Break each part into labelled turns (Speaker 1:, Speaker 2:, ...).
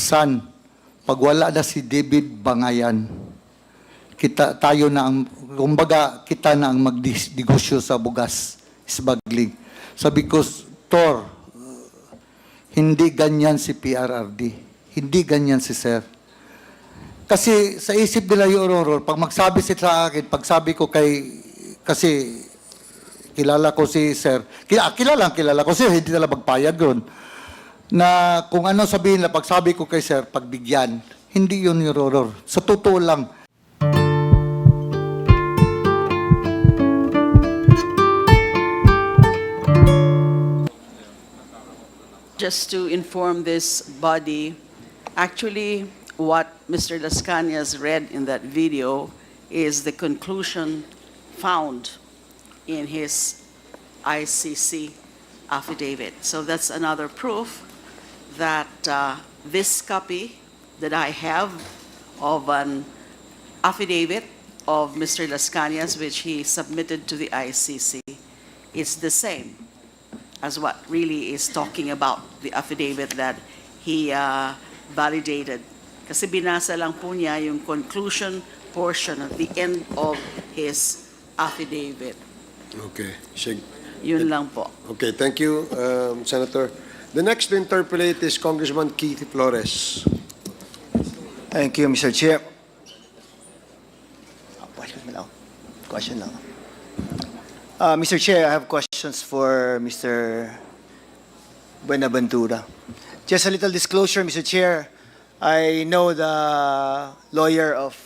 Speaker 1: Son, pag wala na si David Bangayan, tayo na ang, kumbaga, kita na ang magdegosyo sa bugas, smuggling. Sabi ko, Tor, hindi ganyan si PRRD. Hindi ganyan si Sir. Kasi sa isip nila yung Aurora, pag magsabi sila sa akin, pag sabi ko kasi kilala ko si Sir, kilala ko Sir, hindi nila magpayag yun. Na kung ano sabihin nila, pag sabi ko kay Sir, pagbigyan, hindi yun yung Aurora. Sa totoo lang,
Speaker 2: Just to inform this body, actually, what Mr. Las Cañas read in that video is the conclusion found in his ICC affidavit. So that's another proof that this copy that I have of an affidavit of Mr. Las Cañas, which he submitted to the ICC, is the same as what really is talking about the affidavit that he validated. Kasi binasa lang po niya yung conclusion portion at the end of his affidavit.
Speaker 3: Okay.
Speaker 2: Yun lang po.
Speaker 3: Okay, thank you, Senator. The next to interpolate is Congressman Keith Flores.
Speaker 4: Thank you, Mr. Chair. Question lang. Mr. Chair, I have questions for Mr. Buenaventura. Just a little disclosure, Mr. Chair. I know the lawyer of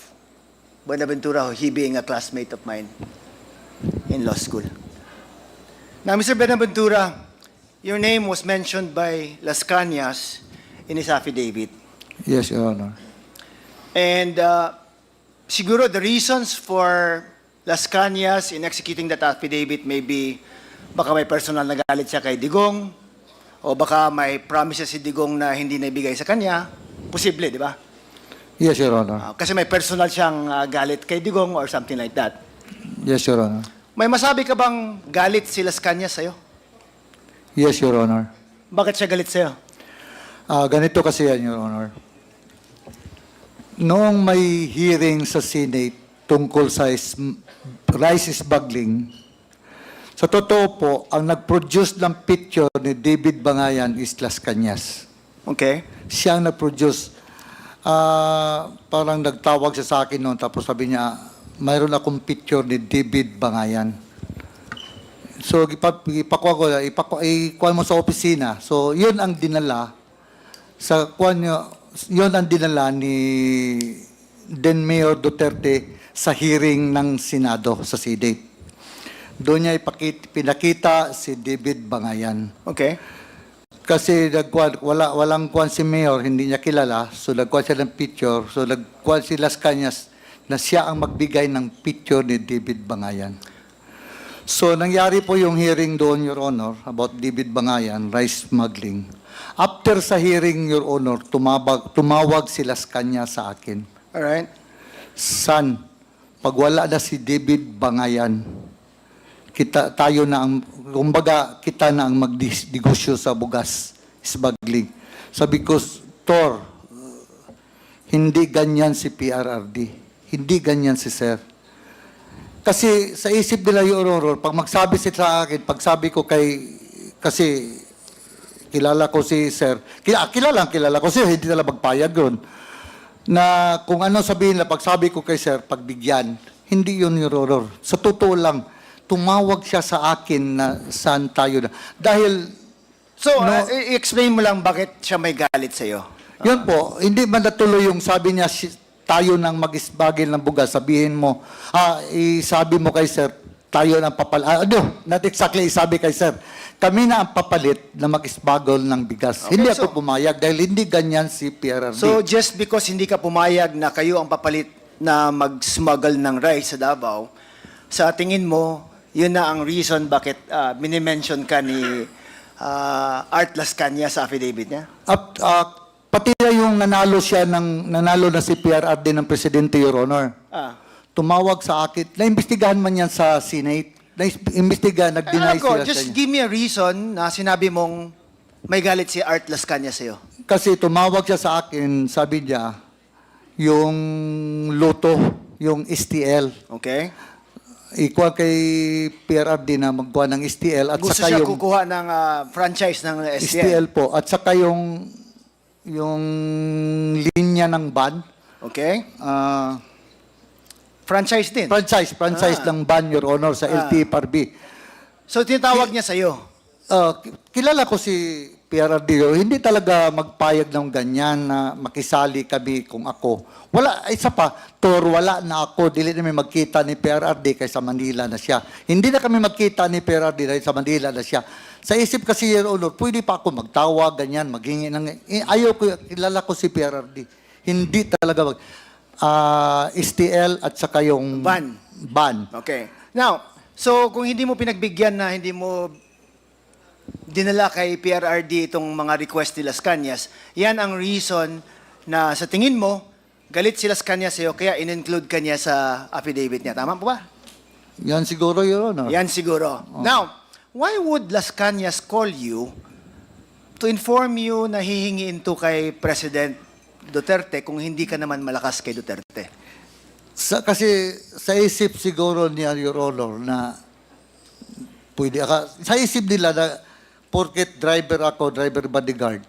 Speaker 4: Buenaventura, he being a classmate of mine in law school. Now, Mr. Buenaventura, your name was mentioned by Las Cañas in his affidavit.
Speaker 1: yes, Your Honor.
Speaker 4: And siguro the reasons for Las Cañas in executing that affidavit may be baka may personal na galit siya kay Digong o baka may promises si Digong na hindi naibigay sa kanya. Posible, di ba?
Speaker 1: Yes, Your Honor.
Speaker 4: Kasi may personal siyang galit kay Digong or something like that.
Speaker 1: Yes, Your Honor.
Speaker 4: May masabi ka bang galit si Las Cañas sa'yo?
Speaker 1: Yes, Your Honor.
Speaker 4: Bakit siya galit sa'yo?
Speaker 1: Ganito kasi yan, Your Honor. Noong may hearing sa Senate tungkol sa rice smuggling, sa totoo po, ang nag-produce ng picture ni David Bangayan is Las Cañas.
Speaker 4: Okay.
Speaker 1: Siya ang nag-produce. Parang nagtawag siya sa akin noon, tapos sabi niya, mayroon akong picture ni David Bangayan. So, ikuha mo sa opisina. So, yun ang dinala yun ang dinala ni then Mayor Duterte sa hearing ng Senado sa Senate. Doon niya pinakita si David Bangayan.
Speaker 4: Okay.
Speaker 1: Kasi walang kuwan si Mayor, hindi niya kilala, so nagkuhan siya ng picture, so nagkuhan si Las Cañas na siya ang magbigay ng picture ni David Bangayan. So nangyari po yung hearing doon, Your Honor, about David Bangayan, rice smuggling. After sa hearing, Your Honor, tumawag si Las Cañas sa akin.
Speaker 4: Alright.
Speaker 1: Son, pag wala na si David Bangayan, tayo na ang, kumbaga, kita na ang magdegosyo sa bugas, smuggling. Sabi ko, Tor, hindi ganyan si PRRD. Hindi ganyan si Sir. Kasi sa isip nila yung Aurora, pag magsabi sila sa akin, pag sabi ko kasi kilala ko si Sir, kilala ko Sir, hindi nila magpayag yun. Na kung ano sabihin nila, pag sabi ko kay Sir, pagbigyan, hindi yun yung Aurora. Sa totoo lang, tumawag siya sa akin na saan tayo na. Dahil,
Speaker 4: So, i-explain mo lang bakit siya may galit sa'yo.
Speaker 1: yun po, hindi man natuloy yung sabi niya, tayo nang mag-isbagil ng bugas, sabihin mo, isabi mo kay Sir, tayo nang papalit. Not exactly isabi kay Sir. Kami na ang papalit na mag-isbagol ng bigas.
Speaker 4: Okay,
Speaker 1: hindi
Speaker 4: so,
Speaker 1: ako pumayag dahil hindi ganyan si PRRD.
Speaker 4: So, just because hindi ka pumayag na kayo ang papalit na mag-smuggle ng rice sa Davao, sa tingin mo, yun na ang reason bakit minimension ka ni Art Las Cañas sa affidavit niya?
Speaker 1: Pati na yung nanalo na si PRRD ng Presidente, Your Honor. Tumawag sa akin, naimbestigahan man yan sa Senate, naimbestigahan, nag-deny sila sa
Speaker 4: Just
Speaker 1: kanya.
Speaker 4: give me a reason na sinabi mong may galit si Art Las Cañas sa'yo.
Speaker 1: Kasi tumawag siya sa akin, sabi niya, yung loto, yung STL.
Speaker 4: Okay?
Speaker 1: Ikuha kay PRRD na magkuha ng STL at
Speaker 4: Gusto
Speaker 1: saka
Speaker 4: siya
Speaker 1: yung
Speaker 4: kukuha ng franchise ng STL.
Speaker 1: STL po at saka yung linya ng ban.
Speaker 4: Okay?
Speaker 1: ah,
Speaker 4: Franchise din.
Speaker 1: franchise ng ban, Your Honor, sa LTFRB.
Speaker 4: So, tinatawag niya sa'yo.
Speaker 1: Kilala ko si PRRD, hindi talaga magpayag ng ganyan na makisali kami kung ako. Wala, isa pa, wala na ako, dili namin magkita ni PRRD kaysa Manila na siya. Hindi na kami magkita ni PRRD dahil sa Manila na siya. Sa isip kasi, Your Honor, pwede pa ako magtawag, ganyan, maghingi ng... Ayaw ko, kilala ko si PRRD. Hindi talaga STL at saka yung... Ban.
Speaker 4: Okay. Now, so kung hindi mo pinagbigyan na hindi mo dinala kay PRRD itong mga request ni Las Cañas, yan ang reason na sa tingin mo, galit si Las Cañas sa'yo, kaya in-include ka niya sa affidavit niya. Tama po ba?
Speaker 1: Yan siguro, Your Honor.
Speaker 4: Yan siguro. Now, why would Las Cañas call you to inform you na hihingiin to kay President Duterte kung hindi ka naman malakas kay Duterte?
Speaker 1: Kasi sa isip siguro niya, Your Honor, na pwede sa isip nila na porket driver ako, driver bodyguard,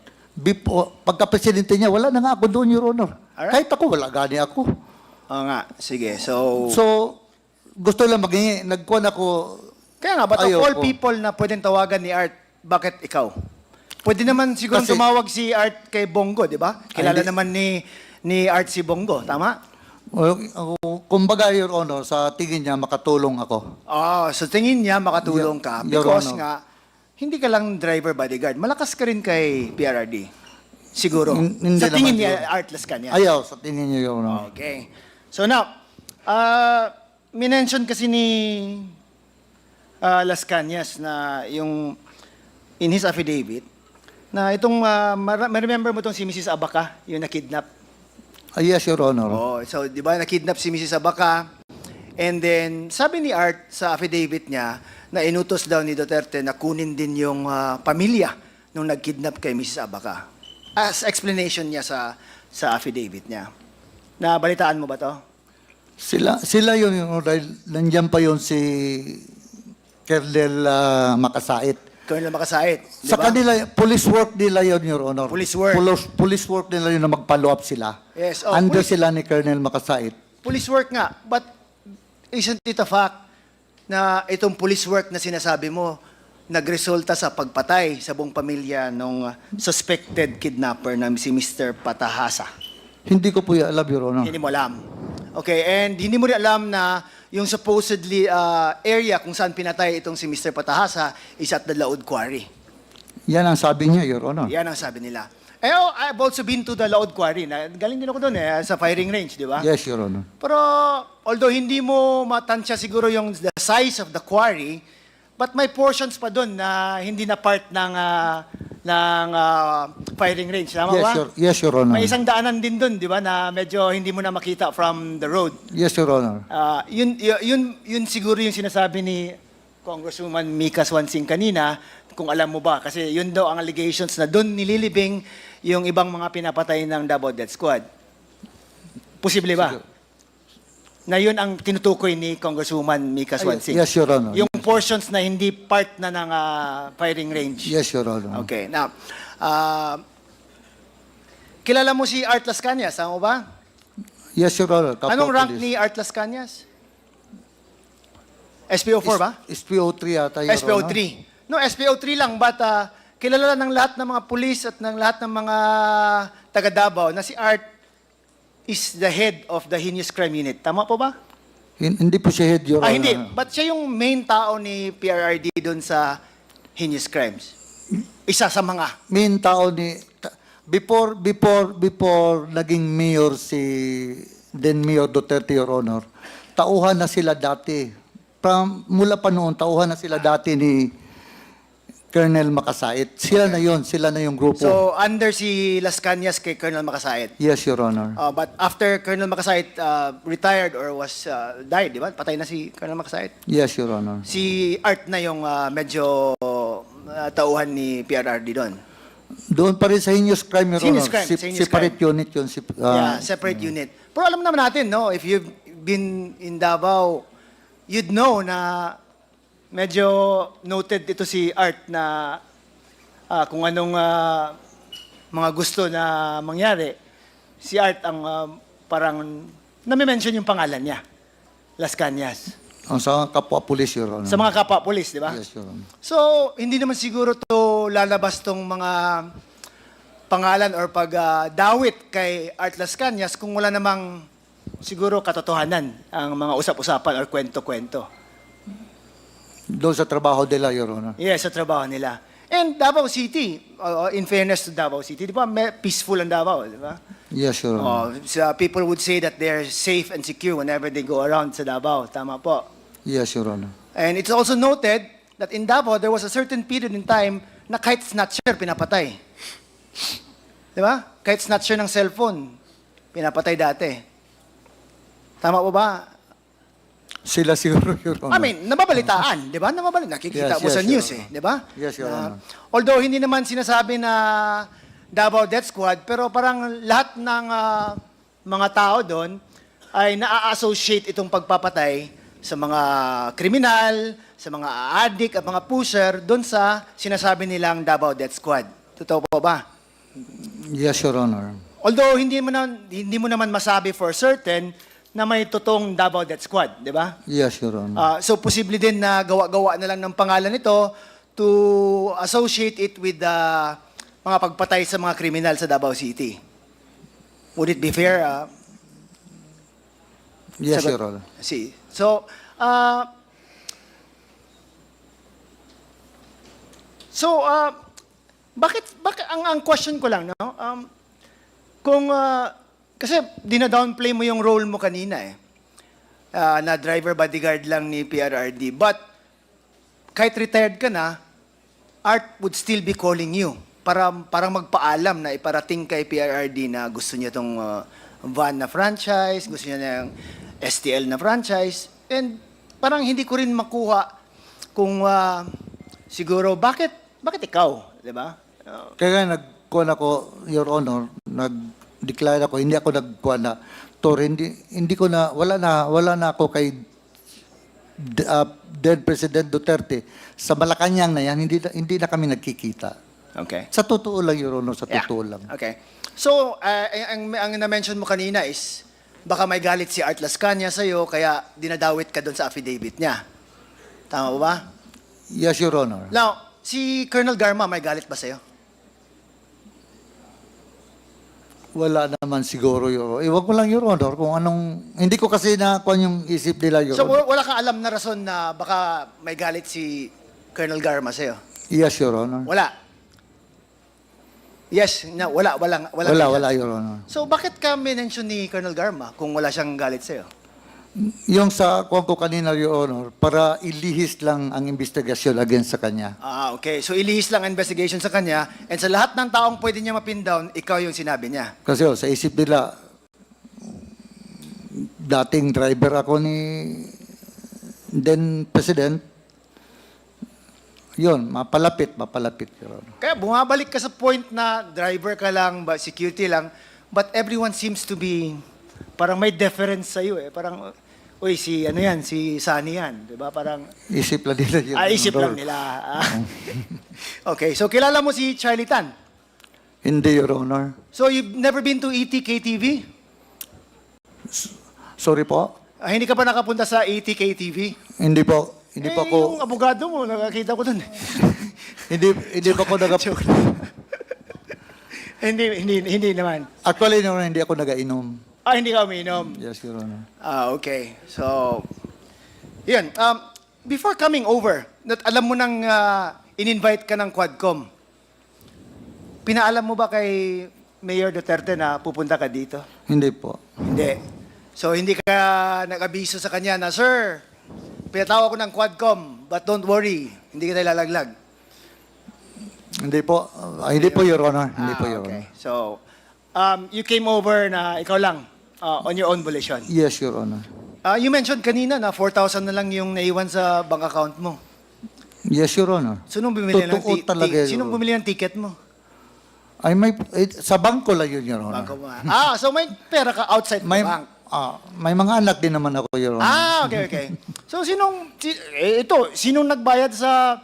Speaker 1: pagka-presidente niya, wala na nga ako doon, Your Honor.
Speaker 4: Alright.
Speaker 1: Kahit ako, wala gani ako.
Speaker 4: Oo nga, sige. So,
Speaker 1: Gusto lang maghingi. Nagkuhan ako.
Speaker 4: kaya nga, but of
Speaker 1: Ayaw
Speaker 4: all
Speaker 1: ko.
Speaker 4: people na pwedeng tawagan ni Art, bakit ikaw? Pwede naman siguro
Speaker 1: Kasi-
Speaker 4: tumawag si Art kay Bongo, di ba? Kilala
Speaker 1: hindi.
Speaker 4: naman ni Art si Bongo, tama?
Speaker 1: Kumbaga, Your Honor, sa tingin niya, makatulong ako.
Speaker 4: Oh, so tingin niya makatulong ka
Speaker 1: Your
Speaker 4: because
Speaker 1: Honor.
Speaker 4: nga, hindi ka lang driver bodyguard. Malakas ka rin kay PRRD. Siguro.
Speaker 1: Hindi
Speaker 4: Sa tingin
Speaker 1: naman
Speaker 4: niya,
Speaker 1: siguro.
Speaker 4: Art Las Cañas.
Speaker 1: Ayaw, sa tingin niya, Your Honor.
Speaker 4: Okay. So now, minention kasi ni Las Cañas na yung in his affidavit na itong, remember mo itong si Mrs. Abaca, yung nakidnap?
Speaker 1: Yes, Your Honor.
Speaker 4: Oh, so di ba nakidnap si Mrs. Abaca? And then sabi ni Art sa affidavit niya na inutos daw ni Duterte na kunin din yung pamilya nung nagkidnap kay Mrs. Abaca. As explanation niya sa affidavit niya. Nabalitaan mo ba to?
Speaker 1: Sila yun, Your Honor, dahil nandiyan pa yun si Colonel Makasait.
Speaker 4: Colonel Makasait, di
Speaker 1: Sa
Speaker 4: ba?
Speaker 1: kanila, police work nila yun, Your Honor.
Speaker 4: Police work.
Speaker 1: Police work nila yun na mag-follow up sila.
Speaker 4: Yes,
Speaker 1: Under
Speaker 4: police-
Speaker 1: sila ni Colonel Makasait.
Speaker 4: Police work nga, but isn't it a fact na itong police work na sinasabi mo nagresulta sa pagpatay sa buong pamilya ng suspected kidnapper na si Mr. Patahasa?
Speaker 1: Hindi ko po alam, Your Honor.
Speaker 4: Hindi mo alam. Okay, and hindi mo rin alam na yung supposedly area kung saan pinatay itong si Mr. Patahasa is at the Laod Quarry.
Speaker 1: Yan ang sabi niya, Your Honor.
Speaker 4: Yan ang sabi nila. I've also been to the Laod Quarry. Galing din ako doon sa firing range, di ba?
Speaker 1: Yes, Your Honor.
Speaker 4: Pero although hindi mo matansya siguro yung the size of the quarry, but may portions pa doon na hindi na part ng firing range. Tama ba?
Speaker 1: Yes, Your Honor.
Speaker 4: May isang daanan din doon, di ba, na medyo hindi mo na makita from the road.
Speaker 1: Yes, Your Honor.
Speaker 4: Yun siguro yung sinasabi ni Congresswoman Mika Swansing kanina, kung alam mo ba, kasi yun daw ang allegations na doon nililibing yung ibang mga pinapatay ng Davao Death Squad. Posible ba? Na yun ang tinutukoy ni Congresswoman Mika Swansing.
Speaker 1: Yes, Your Honor.
Speaker 4: Yung portions na hindi part na ng firing range.
Speaker 1: Yes, Your Honor.
Speaker 4: Okay, now, kilala mo si Art Las Cañas, tama ba?
Speaker 1: Yes, Your Honor. Kapwa
Speaker 4: Anong rank
Speaker 1: Police.
Speaker 4: ni Art Las Cañas? SPO4 ba?
Speaker 1: SPO3 yata, Your Honor.
Speaker 4: SPO3. No, SPO3 lang, but kilala ng lahat ng mga pulis at ng lahat ng mga taga Davao na si Art is the head of the heinous crime unit. Tama po ba?
Speaker 1: Hindi po siya head, Your Honor.
Speaker 4: Hindi. But siya yung main tao ni PRRD doon sa heinous crimes. Isa sa mga.
Speaker 1: Main tao ni... Before naging mayor si then Mayor Duterte, Your Honor, tauhan na sila dati. Mula pa noon, tauhan na sila dati ni Colonel Makasait. Sila na yung grupo.
Speaker 4: So, under si Las Cañas kay Colonel Makasait.
Speaker 1: Yes, Your Honor.
Speaker 4: But after Colonel Makasait retired or was died, di ba? Patay na si Colonel Makasait.
Speaker 1: Yes, Your Honor.
Speaker 4: Si Art na yung medyo tauhan ni PRRD doon.
Speaker 1: Doon pa rin sa heinous crime, Your
Speaker 4: Heinous
Speaker 1: Honor.
Speaker 4: crime, sa heinous
Speaker 1: Separate unit yun.
Speaker 4: Yeah, separate unit. Pero alam naman natin, no, if you've been in Davao, you'd know na medyo noted ito si Art na kung anong mga gusto na mangyari. Si Art ang parang nami-mention yung pangalan niya, Las Cañas.
Speaker 1: Ang sa kapwa-pulis, Your Honor.
Speaker 4: Sa mga kapwa-pulis, di ba?
Speaker 1: Yes, Your Honor.
Speaker 4: So, hindi naman siguro to lalabas tong mga pangalan or pag-dawit kay Art Las Cañas kung wala namang siguro katotohanan ang mga usap-usapan or kwento-kwento.
Speaker 1: Doon sa trabaho nila, Your Honor.
Speaker 4: Yes, sa trabaho nila. And Davao City, in fairness to Davao City, di ba, peaceful ang Davao, di ba?
Speaker 1: Yes, Your Honor.
Speaker 4: So people would say that they're safe and secure whenever they go around sa Davao. Tama po.
Speaker 1: Yes, Your Honor.
Speaker 4: And it's also noted that in Davao, there was a certain period in time na kahit snatcher, pinapatay. Di ba? Kahit snatcher ng cellphone, pinapatay dati. Tama po ba?
Speaker 1: Sila siguro, Your Honor.
Speaker 4: I mean, nababalitaan, di ba? Nakikita
Speaker 1: Yes,
Speaker 4: mo sa
Speaker 1: yes,
Speaker 4: news
Speaker 1: Your
Speaker 4: di ba?
Speaker 1: Yes, Your Honor.
Speaker 4: Although hindi naman sinasabi na Davao Death Squad, pero parang lahat ng mga tao doon ay naa-associate itong pagpapatay sa mga kriminal, sa mga addict at mga pusher doon sa sinasabi nilang Davao Death Squad. Totoo po ba?
Speaker 1: Yes, Your Honor.
Speaker 4: Although hindi mo naman masabi for certain na may totoong Davao Death Squad, di ba?
Speaker 1: Yes, Your Honor.
Speaker 4: So posible din na gawa-gawa na lang ng pangalan nito to associate it with mga pagpatay sa mga kriminal sa Davao City. Would it be fair?
Speaker 1: Yes,
Speaker 4: sagot?
Speaker 1: Your Honor.
Speaker 4: See. So, bakit ang question ko lang, no? Kung kasi dina-downplay mo yung role mo kanina na driver bodyguard lang ni PRRD. But kahit retired ka na, Art would still be calling you para magpaalam na iparating kay PRRD na gusto niya tong van na franchise, gusto niya ng STL na franchise. And parang hindi ko rin makuha kung siguro bakit ikaw, di ba?
Speaker 1: Kaya nagkuhan ako, Your Honor, nag-declare ako, hindi ako nagkuhan na, hindi ko na, wala na ako kay dead President Duterte. Sa Malacanang na yan, hindi na kami nagkikita.
Speaker 4: Okay.
Speaker 1: Sa totoo lang, Your Honor, sa totoo lang.
Speaker 4: Okay. So, ang na-mention mo kanina is, baka may galit si Art Las Cañas sa'yo, kaya dinadawit ka doon sa affidavit niya. Tama ba?
Speaker 1: Yes, Your Honor.
Speaker 4: Now, si Colonel Garma, may galit ba sa'yo?
Speaker 1: Wala naman siguro, Your Honor. Iwag ko lang, Your Honor, kung anong, hindi ko kasi nakuha yung isip nila, Your
Speaker 4: So,
Speaker 1: Honor.
Speaker 4: wala kang alam na rason na baka may galit si Colonel Garma sa'yo?
Speaker 1: Yes, Your Honor.
Speaker 4: Wala. Yes, wala.
Speaker 1: Wala, Your Honor.
Speaker 4: So, bakit ka mention ni Colonel Garma kung wala siyang galit sa'yo?
Speaker 1: Yung sa kuwan ko kanina, Your Honor, para ilihis lang ang investigasyon against sa kanya.
Speaker 4: Okay. So, ilihis lang ang investigation sa kanya and sa lahat ng taong pwede niya mapin down, ikaw yung sinabi niya.
Speaker 1: Kasi sa isip nila, dating driver ako ni then President, yun, mapalapit, Your Honor.
Speaker 4: Kaya bumabalik ka sa point na driver ka lang, security lang, but everyone seems to be, parang may deference sa'yo Parang, uy, si Sunny yan. Diba? Parang,
Speaker 1: Isip lang nila yun.
Speaker 4: isip lang nila. Okay, so kilala mo si Charlie Tan?
Speaker 1: Hindi, Your Honor.
Speaker 4: So you've never been to ETK TV?
Speaker 1: Sorry po.
Speaker 4: Hindi ka pa nakapunta sa ETK TV?
Speaker 1: Hindi po. Hindi pa
Speaker 4: Yung
Speaker 1: ako,
Speaker 4: abogado mo, nakakita ko dun.
Speaker 1: hindi pa ako
Speaker 4: Hindi naman.
Speaker 1: Actually, Your Honor, hindi ako nagainom.
Speaker 4: Hindi ka umiinom.
Speaker 1: Yes, Your Honor.
Speaker 4: Okay. So, yun. Before coming over, alam mo nang in-invite ka ng Quadcom, pinaalam mo ba kay Mayor Duterte na pupunta ka dito?
Speaker 1: Hindi po.
Speaker 4: Hindi. So, hindi ka nag-abiso sa kanya na, Sir, pinatawa ko ng Quadcom, but don't worry, hindi kita ilalaglag.
Speaker 1: Hindi po. Hindi po, Your Honor. Hindi po, Your
Speaker 4: Okay.
Speaker 1: Honor.
Speaker 4: So, you came over na ikaw lang, on your own volition.
Speaker 1: Yes, Your Honor.
Speaker 4: You mentioned kanina na 4,000 na lang yung naiwan sa bank account mo.
Speaker 1: Yes, Your Honor.
Speaker 4: Sinong bumili
Speaker 1: Totoo talaga, Your
Speaker 4: Sinong
Speaker 1: Honor.
Speaker 4: bumili ng ticket mo?
Speaker 1: Ay, sa bangko lang yun, Your Honor.
Speaker 4: Bangko mo. So may pera ka outside
Speaker 1: May,
Speaker 4: the bank.
Speaker 1: may mga anak din naman ako, Your Honor.
Speaker 4: Okay. So sinong nagbayad sa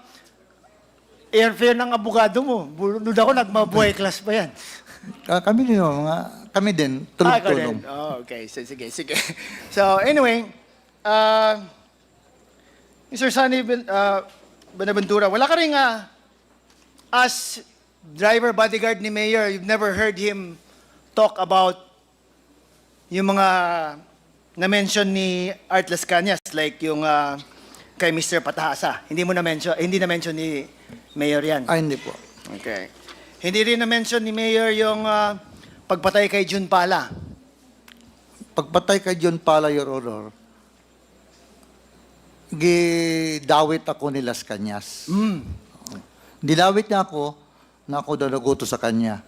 Speaker 4: airfare ng abogado mo? Bunod ako, nagmabuhay class pa yan.
Speaker 1: Kami din, kami din, tulong-tulong.
Speaker 4: Okay. Sige. So anyway, Mr. Sunny Buenaventura, wala ka rin as driver bodyguard ni Mayor, you've never heard him talk about yung mga na-mention ni Art Las Cañas, like yung kay Mr. Patahasa. Hindi na-mention ni Mayor yan.
Speaker 1: Ay, hindi po.
Speaker 4: Okay. Hindi rin na-mention ni Mayor yung pagpatay kay Jun Pala.
Speaker 1: Pagpatay kay John Pala, Your Honor, gidawit ako ni Las Cañas. Dinawit niya ako na ako daw naguto sa kanya.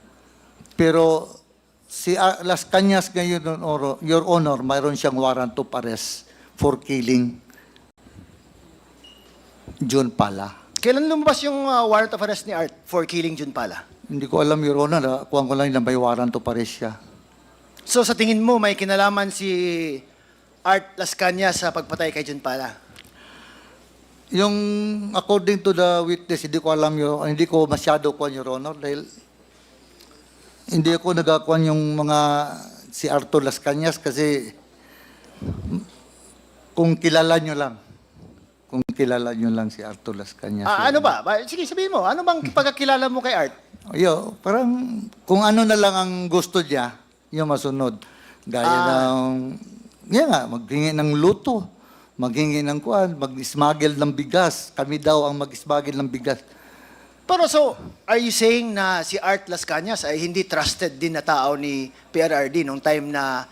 Speaker 1: Pero si Las Cañas ngayon, Your Honor, mayroon siyang warrant of arrest for killing John Pala.
Speaker 4: Kailan lumabas yung warrant of arrest ni Art for killing Jun Pala?
Speaker 1: Hindi ko alam, Your Honor. Kuha ko lang na may warrant of arrest siya.
Speaker 4: So sa tingin mo, may kinalaman si Art Las Cañas sa pagpatay kay Jun Pala?
Speaker 1: Yung according to the witness, hindi ko alam, hindi ko masyado kuha, Your Honor, dahil hindi ako nagakuan yung mga si Arthur Las Cañas kasi kung kilala nyo lang. Kung kilala nyo lang si Arthur Las Cañas.
Speaker 4: Ano ba? Sige, sabihin mo. Ano bang pagkakilala mo kay Art?
Speaker 1: Parang kung ano na lang ang gusto niya, yung masunod. Gaya ng, maghingi ng luto, maghingi ng kuan, mag-smuggle ng bigas. Kami daw ang mag-smuggle ng bigas.
Speaker 4: Pero so, are you saying na si Art Las Cañas ay hindi trusted din na tao ni PRRD nung time na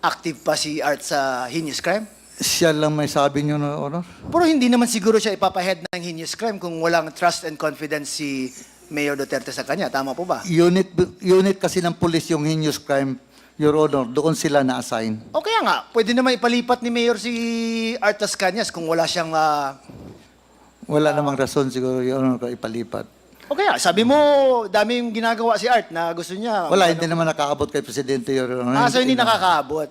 Speaker 4: active pa si Art sa heinous crime?
Speaker 1: Siya lang may sabi nyo, Your Honor.
Speaker 4: Pero hindi naman siguro siya ipapahead ng heinous crime kung walang trust and confidence si Mayor Duterte sa kanya. Tama po ba?
Speaker 1: Unit kasi ng police yung heinous crime, Your Honor. Doon sila na-assign.
Speaker 4: O kaya nga, pwede naman ipalipat ni Mayor si Art Las Cañas kung wala siyang...
Speaker 1: Wala namang rason siguro, Your Honor, kung ipalipat.
Speaker 4: o kaya, sabi mo, dami yung ginagawa si Art na gusto niya.
Speaker 1: Wala, hindi naman nakaabot kay Presidente, Your Honor.
Speaker 4: So hindi nakakaabot.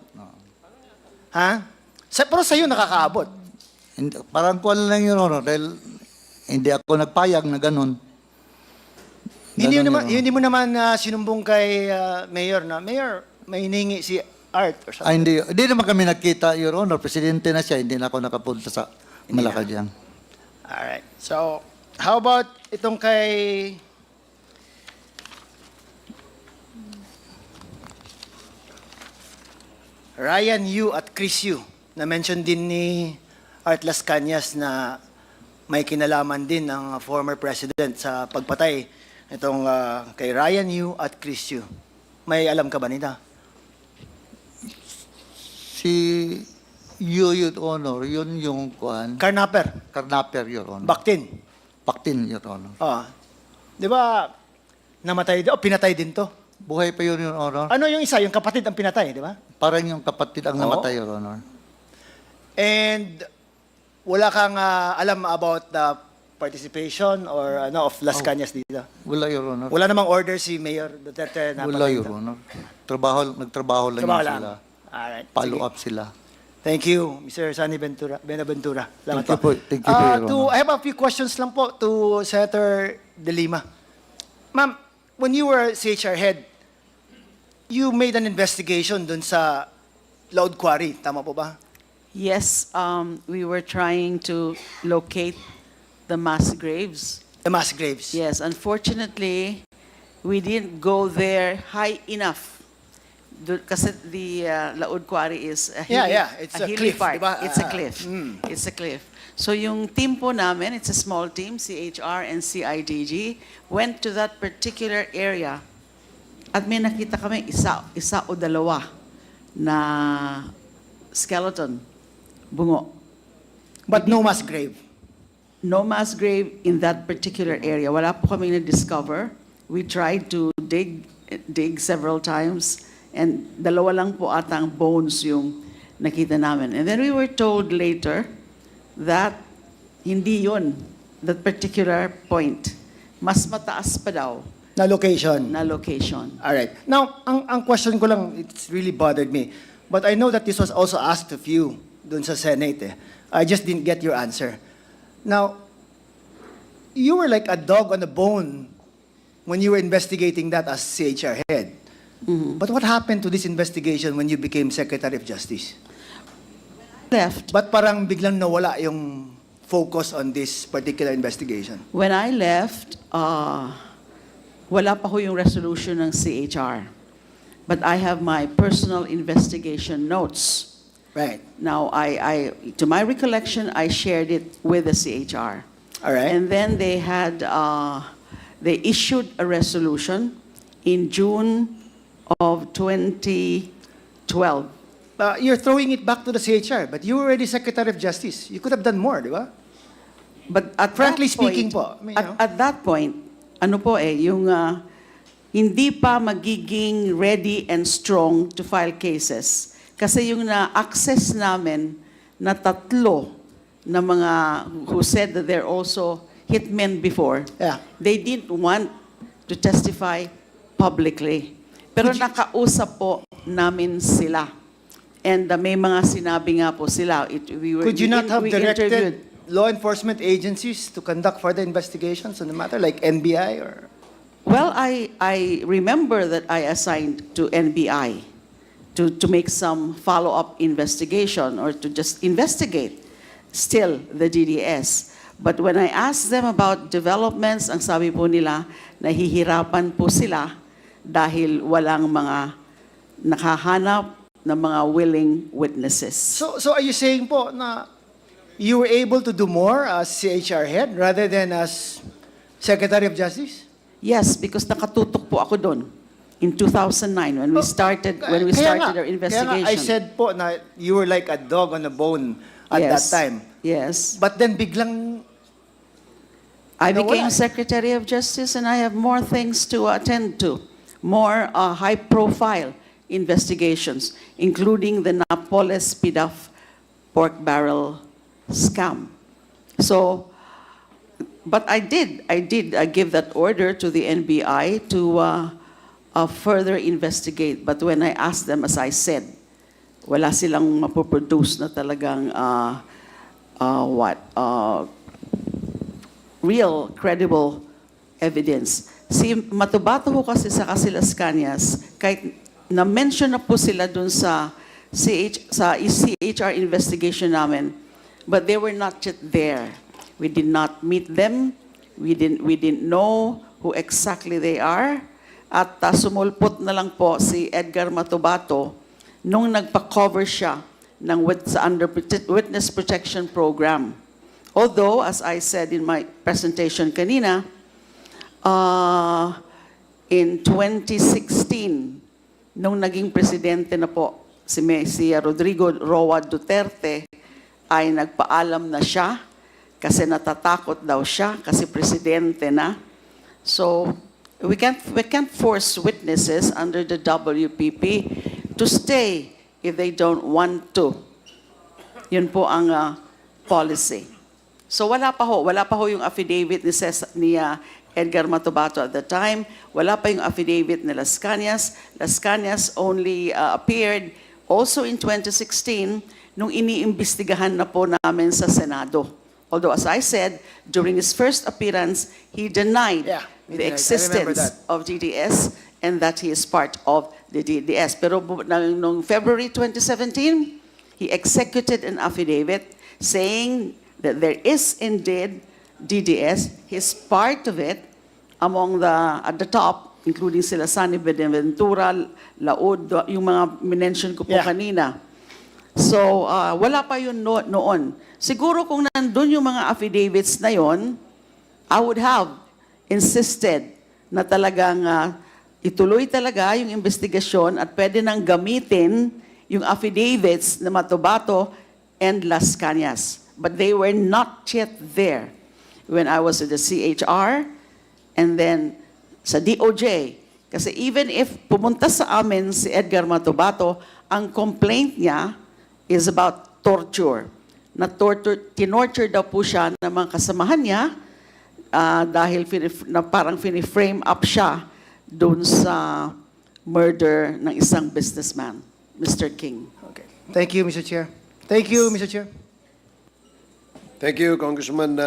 Speaker 4: Ha? Pero sa'yo nakakaabot.
Speaker 1: Parang kuwan lang, Your Honor, dahil hindi ako nagpayag na ganun.
Speaker 4: Hindi mo naman sinumbong kay Mayor na, Mayor, may hiningi si Art or something.
Speaker 1: Hindi naman kami nakita, Your Honor. Presidente na siya, hindi na ako nakapunta sa Malacanang.
Speaker 4: Alright. So, how about itong kay... Ryan Yu at Chris Yu. Na-mention din ni Art Las Cañas na may kinalaman din ng former president sa pagpatay itong kay Ryan Yu at Chris Yu. May alam ka ba nila?
Speaker 1: Si Your Honor, yun yung kuwan. Carnaper, Your Honor. Baktin, Your Honor.
Speaker 4: Di ba, namatay din, pinatay din to?
Speaker 1: Buhay pa yun, Your Honor.
Speaker 4: Ano yung isa? Yung kapatid ang pinatay, di ba?
Speaker 1: Parang yung kapatid ang namatay, Your Honor.
Speaker 4: And wala kang alam about the participation or of Las Cañas dito?
Speaker 1: Wala, Your Honor.
Speaker 4: Wala namang order si Mayor Duterte na
Speaker 1: Wala, Your Honor. Nagtrabaho lang
Speaker 4: Trabaho
Speaker 1: yun
Speaker 4: lang.
Speaker 1: sila.
Speaker 4: Alright.
Speaker 1: Follow
Speaker 4: Sige.
Speaker 1: up sila.
Speaker 4: Thank you, Mr. Sunny Benaventura. Salamat
Speaker 1: Thank you po. Thank you po, Your Honor.
Speaker 4: I have a few questions lang po to Senator De Lima. Ma'am, when you were CHR head, you made an investigation dun sa Loud Quarry. Tama po ba?
Speaker 2: Yes, we were trying to locate the mass graves.
Speaker 4: The mass graves.
Speaker 2: Yes, unfortunately, we didn't go there high enough. Kasi the Laud Quarry is a hilly,
Speaker 4: It's a
Speaker 2: hilly
Speaker 4: cliff,
Speaker 2: part.
Speaker 4: diba?
Speaker 2: It's a cliff. It's a cliff. So yung team po namin, it's a small team, CHR and CIDG, went to that particular area at may nakita kami isa o dalawa na skeleton, bungo.
Speaker 4: But no mass grave.
Speaker 2: No mass grave in that particular area. Wala po kami na-discover. We tried to dig several times and dalawa lang po ata ang bones yung nakita namin. And then we were told later that hindi yun, that particular point. Mas mataas pa daw
Speaker 4: Na location.
Speaker 2: na location.
Speaker 4: All right. Now, ang question ko lang, it's really bothered me. But I know that this was also asked of you dun sa Senate. I just didn't get your answer. Now, you were like a dog on a bone when you were investigating that as CHR head. But what happened to this investigation when you became Secretary of Justice?
Speaker 2: Left.
Speaker 4: Ba't parang biglang nawala yung focus on this particular investigation?
Speaker 2: When I left, wala pa ho yung resolution ng CHR. But I have my personal investigation notes.
Speaker 4: Right.
Speaker 2: Now, to my recollection, I shared it with the CHR.
Speaker 4: All right.
Speaker 2: And then they issued a resolution in June of 2012.
Speaker 4: You're throwing it back to the CHR, but you were already Secretary of Justice. You could have done more, di ba?
Speaker 2: But at
Speaker 4: Frankly
Speaker 2: that point,
Speaker 4: speaking po, I mean,
Speaker 2: at that point, ano po yung hindi pa magiging ready and strong to file cases. Kasi yung na-access namin na 3 na mga who said that they're also hitmen before,
Speaker 4: Yeah.
Speaker 2: they didn't want to testify publicly. Pero nakausap po namin sila. And may mga sinabi nga po sila.
Speaker 4: Could you not have
Speaker 2: we interviewed.
Speaker 4: directed law enforcement agencies to conduct further investigations on the matter, like NBI or?
Speaker 2: Well, I remember that I assigned to NBI to make some follow-up investigation or to just investigate still the DDS. But when I asked them about developments, ang sabi po nila, nahihirapan po sila dahil walang mga nakahanap na mga willing witnesses.
Speaker 4: So are you saying po na you were able to do more as CHR head rather than as Secretary of Justice?
Speaker 2: Yes, because nakatutok po ako doon in 2009 when we started
Speaker 4: Kaya
Speaker 2: our
Speaker 4: nga,
Speaker 2: investigation.
Speaker 4: Kaya nga, I said po na you were like a dog on a bone at that
Speaker 2: Yes.
Speaker 4: time.
Speaker 2: Yes.
Speaker 4: But then biglang,
Speaker 2: I
Speaker 4: Nawala.
Speaker 2: became Secretary of Justice and I have more things to attend to, more high-profile investigations, including the Napoles PDAF pork barrel scam. So, but I did give that order to the NBI to further investigate. But when I asked them, as I said, wala silang mapoproduce na talagang real, credible evidence. Si Matubato ho kasi sa Las Cañas, kahit na-mention na po sila dun sa CHR investigation namin, but they were not yet there. We did not meet them. We didn't know who exactly they are. At sumulpot na lang po si Edgar Matubato nung nagpa-cover siya ng Witness Protection Program. Although, as I said in my presentation kanina, in 2016, nung naging presidente na po si Rodrigo Roa Duterte, ay nagpaalam na siya kasi natatakot daw siya kasi presidente na. So, we can't force witnesses under the WPP to stay if they don't want to. Yun po ang policy. So wala pa ho yung affidavit ni Edgar Matubato at the time. Wala pa yung affidavit ni Las Cañas. Las Cañas only appeared also in 2016 nung iniimbestigahan na po namin sa Senado. Although, as I said, during his first appearance, he denied
Speaker 4: he
Speaker 2: the
Speaker 4: denied. I remember
Speaker 2: existence
Speaker 4: that.
Speaker 2: of DDS and that he is part of the DDS. Pero noong February 2017, he executed an affidavit saying that there is indeed DDS. He's part of it among at the top, including sila Sani Benaventura, Laud, yung mga minention ko po kanina. So, wala pa yun noon. Siguro kung nandun yung mga affidavits na yon, I would have insisted na talagang ituloy talaga yung investigasyon at pwede nang gamitin yung affidavits na Matubato and Las Cañas. But they were not yet there when I was at the CHR and then sa DOJ. Kasi even if pumunta sa amin si Edgar Matubato, ang complaint niya is about torture. Tinorture daw po siya ng mga kasamahan niya dahil parang frame up siya doon sa murder ng isang businessman, Mr. King.
Speaker 4: Okay. Thank you, Mr. Chair. Thank you, Mr. Chair.
Speaker 3: Thank you, Congressman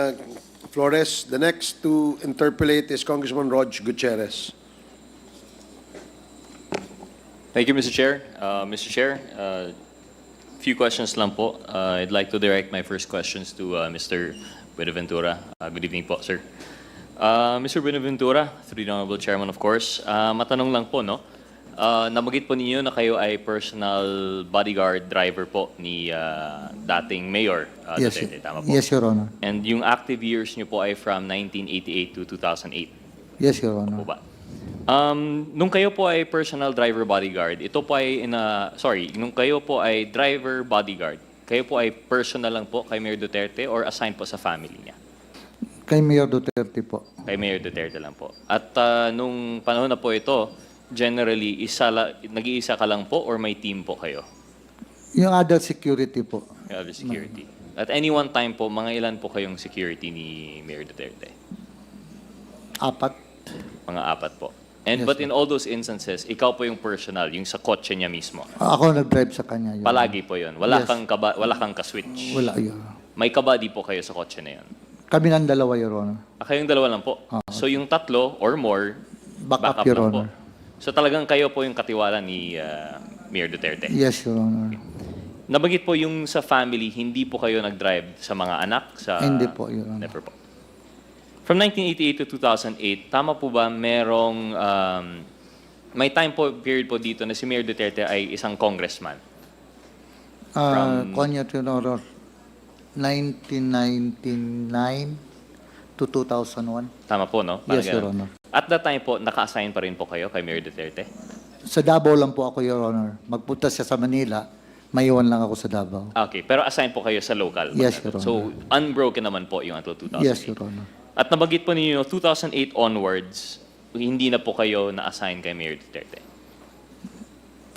Speaker 3: Flores. The next to interpolate is Congressman Rog Gutierrez.
Speaker 5: Thank you, Mr. Chair. Mr. Chair, few questions lang po. I'd like to direct my first questions to Mr. Buenaventura. Good evening po, sir. Mr. Buenaventura, through the Honorable Chairman, of course, matanong lang po, no? Nabanggit po ninyo na kayo ay personal bodyguard driver po ni dating Mayor
Speaker 1: Yes,
Speaker 5: Duterte, tama po?
Speaker 1: yes, Your Honor.
Speaker 5: And yung active years niyo po ay from 1988 to 2008.
Speaker 1: Yes, Your
Speaker 5: Po
Speaker 1: Honor.
Speaker 5: ba? Nung kayo po ay personal driver bodyguard, ito po ay nung kayo po ay driver bodyguard, kayo po ay personal lang po kay Mayor Duterte or assigned po sa family niya?
Speaker 1: Kay Mayor Duterte po.
Speaker 5: Kay Mayor Duterte lang po. At nung panahon na po ito, generally, nag-iisa ka lang po or may team po kayo?
Speaker 1: Yung other security po.
Speaker 5: Yung other security. At any one time po, mga ilan po kayong security ni Mayor Duterte?
Speaker 1: 4.
Speaker 5: Mga 4 po. And
Speaker 1: Yes,
Speaker 5: but
Speaker 1: sir.
Speaker 5: in all those instances, ikaw po yung personal, yung sa kotse niya mismo.
Speaker 1: Ako nag-drive sa kanya. Your
Speaker 5: Palagi po yun. Wala
Speaker 1: Yes.
Speaker 5: wala kang ka-switch.
Speaker 1: Honor. Wala, Your Honor.
Speaker 5: May kabady po kayo sa kotse na yun.
Speaker 1: Kami ng dalawa, Your Honor.
Speaker 5: Kayong dalawa lang po. So yung 3 or more,
Speaker 1: Backup, Your
Speaker 5: lang po.
Speaker 1: Honor.
Speaker 5: So talagang kayo po yung katiwala ni Mayor Duterte.
Speaker 1: Yes, Your Honor.
Speaker 5: Nabanggit po yung sa family, hindi po kayo nag-drive sa mga anak?
Speaker 1: Hindi po, Your Honor.
Speaker 5: Never po. From 1988 to 2008, tama po ba merong, may time po, period po dito na si Mayor Duterte ay isang congressman?
Speaker 1: Kanya, Your Honor, 1999 to 2001.
Speaker 5: Tama po, no?
Speaker 1: Yes, Your
Speaker 5: ganun.
Speaker 1: Honor.
Speaker 5: At that time po, naka-assign pa rin po kayo kay Mayor Duterte?
Speaker 1: Sa Davao lang po ako, Your Honor. Magpunta siya sa Manila, maiwan lang ako sa Davao.
Speaker 5: Okay, pero assign po kayo sa local?
Speaker 1: Yes,
Speaker 5: Magkano?
Speaker 1: Your
Speaker 5: So, unbroken naman po yung until 2008?
Speaker 1: Yes, Your Honor.
Speaker 5: At nabanggit po ninyo, 2008 onwards, hindi na po kayo na-assign kay Mayor Duterte?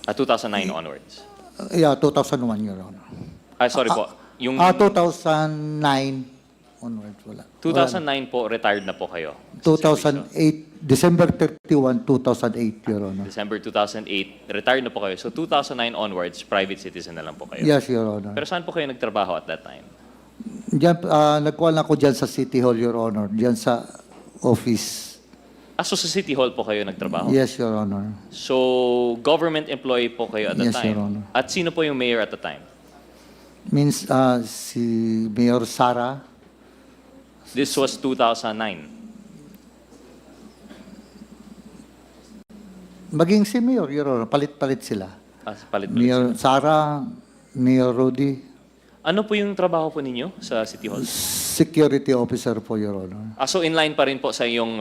Speaker 5: At 2009 onwards?
Speaker 1: Yeah, 2001, Your Honor.
Speaker 5: Sorry po. Yung
Speaker 1: 2009 onwards, wala.
Speaker 5: 2009 po, retired na po kayo?
Speaker 1: 2008, December 31, 2008, Your Honor.
Speaker 5: December 2008, retired na po kayo. So 2009 onwards, private citizen na lang po kayo?
Speaker 1: Yes, Your Honor.
Speaker 5: Pero saan po kayo nagtrabaho at that time?
Speaker 1: Diyan, nagkuha lang ako dyan sa City Hall, Your Honor. Diyan sa office.
Speaker 5: So sa City Hall po kayo nagtrabaho?
Speaker 1: Yes, Your Honor.
Speaker 5: So government employee po kayo at the
Speaker 1: Yes,
Speaker 5: time?
Speaker 1: Your Honor.
Speaker 5: At sino po yung mayor at the time?
Speaker 1: Means si Mayor Sara.
Speaker 5: This was 2009.
Speaker 1: Maging si Mayor, Your Honor. Palit-palit sila.
Speaker 5: Palit-palit.
Speaker 1: Mayor Sara, Mayor Rudy,
Speaker 5: Ano po yung trabaho po ninyo sa City Hall?
Speaker 1: Security Officer po, Your Honor.
Speaker 5: So inline pa rin po sa iyong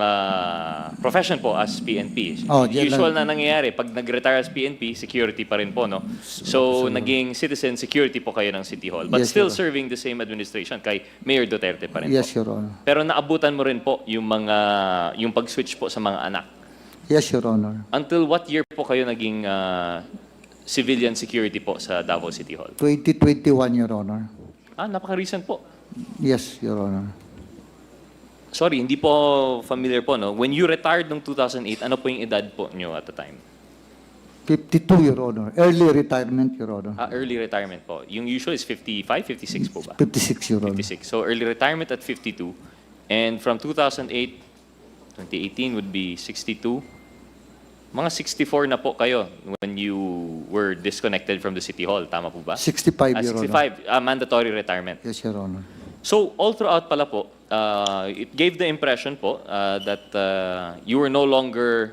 Speaker 5: profession po as PNP.
Speaker 1: Oh, diyan
Speaker 5: Usual
Speaker 1: lang.
Speaker 5: na nangyayari, pag nag-retire as PNP, security pa rin po, no? So naging citizen security po kayo ng City Hall. But
Speaker 1: Yes,
Speaker 5: still
Speaker 1: Your
Speaker 5: serving the same administration kay Mayor Duterte pa rin
Speaker 1: Yes,
Speaker 5: po.
Speaker 1: Your Honor.
Speaker 5: Pero naabutan mo rin po yung pag-switch po sa mga anak.
Speaker 1: Yes, Your Honor.
Speaker 5: Until what year po kayo naging civilian security po sa Davao City Hall?
Speaker 1: 2021, Your Honor.
Speaker 5: Napaka-recent po.
Speaker 1: Yes, Your Honor.
Speaker 5: Sorry, hindi po familiar po, no? When you retired noong 2008, ano po yung edad po nyo at the time?
Speaker 1: 52, Your Honor. Early retirement, Your Honor.
Speaker 5: Early retirement po. Yung usual is 55, 56 po ba?
Speaker 1: 56, Your Honor.
Speaker 5: 56. So early retirement at 52. And from 2008, 2018 would be 62. Mga 64 na po kayo when you were disconnected from the City Hall. Tama po ba?
Speaker 1: 65, Your Honor.
Speaker 5: 65, mandatory retirement.
Speaker 1: Yes, Your Honor.
Speaker 5: So all throughout pala po, it gave the impression po that you were no longer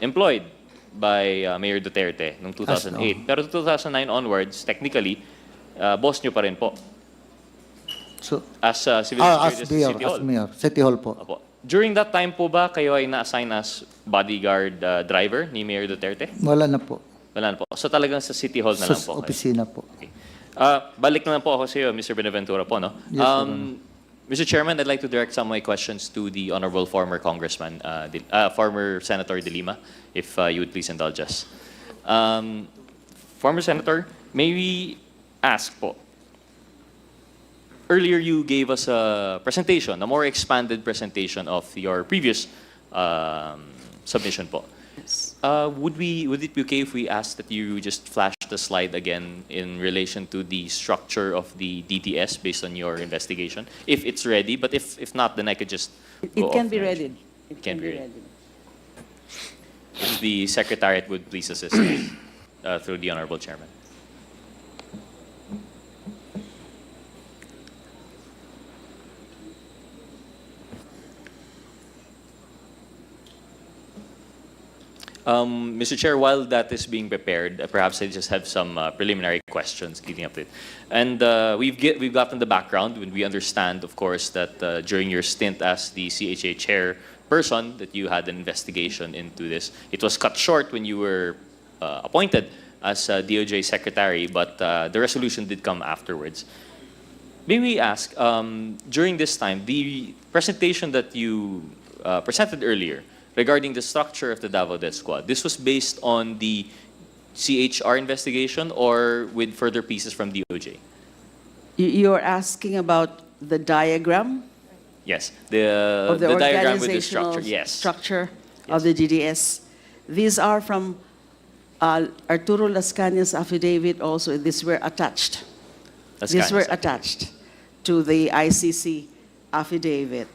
Speaker 5: employed by Mayor Duterte noong 2008. Pero 2009 onwards, technically, boss nyo pa rin po
Speaker 1: So,
Speaker 5: as civil
Speaker 1: as
Speaker 5: security
Speaker 1: Mayor,
Speaker 5: City Hall.
Speaker 1: as Mayor. City Hall po.
Speaker 5: Opo. During that time po ba kayo ay na-assign as bodyguard driver ni Mayor Duterte?
Speaker 1: Wala na po.
Speaker 5: Wala na po. So talagang sa City Hall na
Speaker 1: Sa
Speaker 5: lang po kayo.
Speaker 1: opisina po.
Speaker 5: Okay. Balik na lang po ako sa iyo, Mr. Benaventura po, no?
Speaker 1: Yes, Your
Speaker 5: Mr. Chairman, I'd like to direct some of my questions to the Honorable former Congressman, former Senator De Lima, if you would please indulge us. Former Senator, may we ask po, earlier you gave us a presentation, a more expanded presentation of your previous submission po.
Speaker 2: Yes.
Speaker 5: Would it be okay if we ask that you just flash the slide again in relation to the structure of the DTS based on your investigation? If it's ready, but if not, then I could just go
Speaker 2: It can
Speaker 5: off
Speaker 2: be
Speaker 5: narration.
Speaker 2: ready. It
Speaker 5: Can
Speaker 2: can
Speaker 5: be
Speaker 2: be
Speaker 5: ready.
Speaker 2: ready.
Speaker 5: If the Secretariat would please assist through the Honorable Chairman. Mr. Chair, while that is being prepared, perhaps I just have some preliminary questions leading up to it. And we've gotten the background when we understand, of course, that during your stint as the CHA chairperson, that you had an investigation into this. It was cut short when you were appointed as DOJ secretary, but the resolution did come afterwards. May we ask, during this time, the presentation that you presented earlier regarding the structure of the Davao Death Squad, this was based on the CHR investigation or with further pieces from DOJ?
Speaker 2: You're asking about the diagram
Speaker 5: Yes,
Speaker 2: of the,
Speaker 5: the diagram with the
Speaker 2: organizational
Speaker 5: structure, yes.
Speaker 2: structure of the DDS. These are from Arturo Lascañas affidavit also. These were attached.
Speaker 5: That's
Speaker 2: These
Speaker 5: kind
Speaker 2: were
Speaker 5: of-
Speaker 2: attached to the ICC affidavit.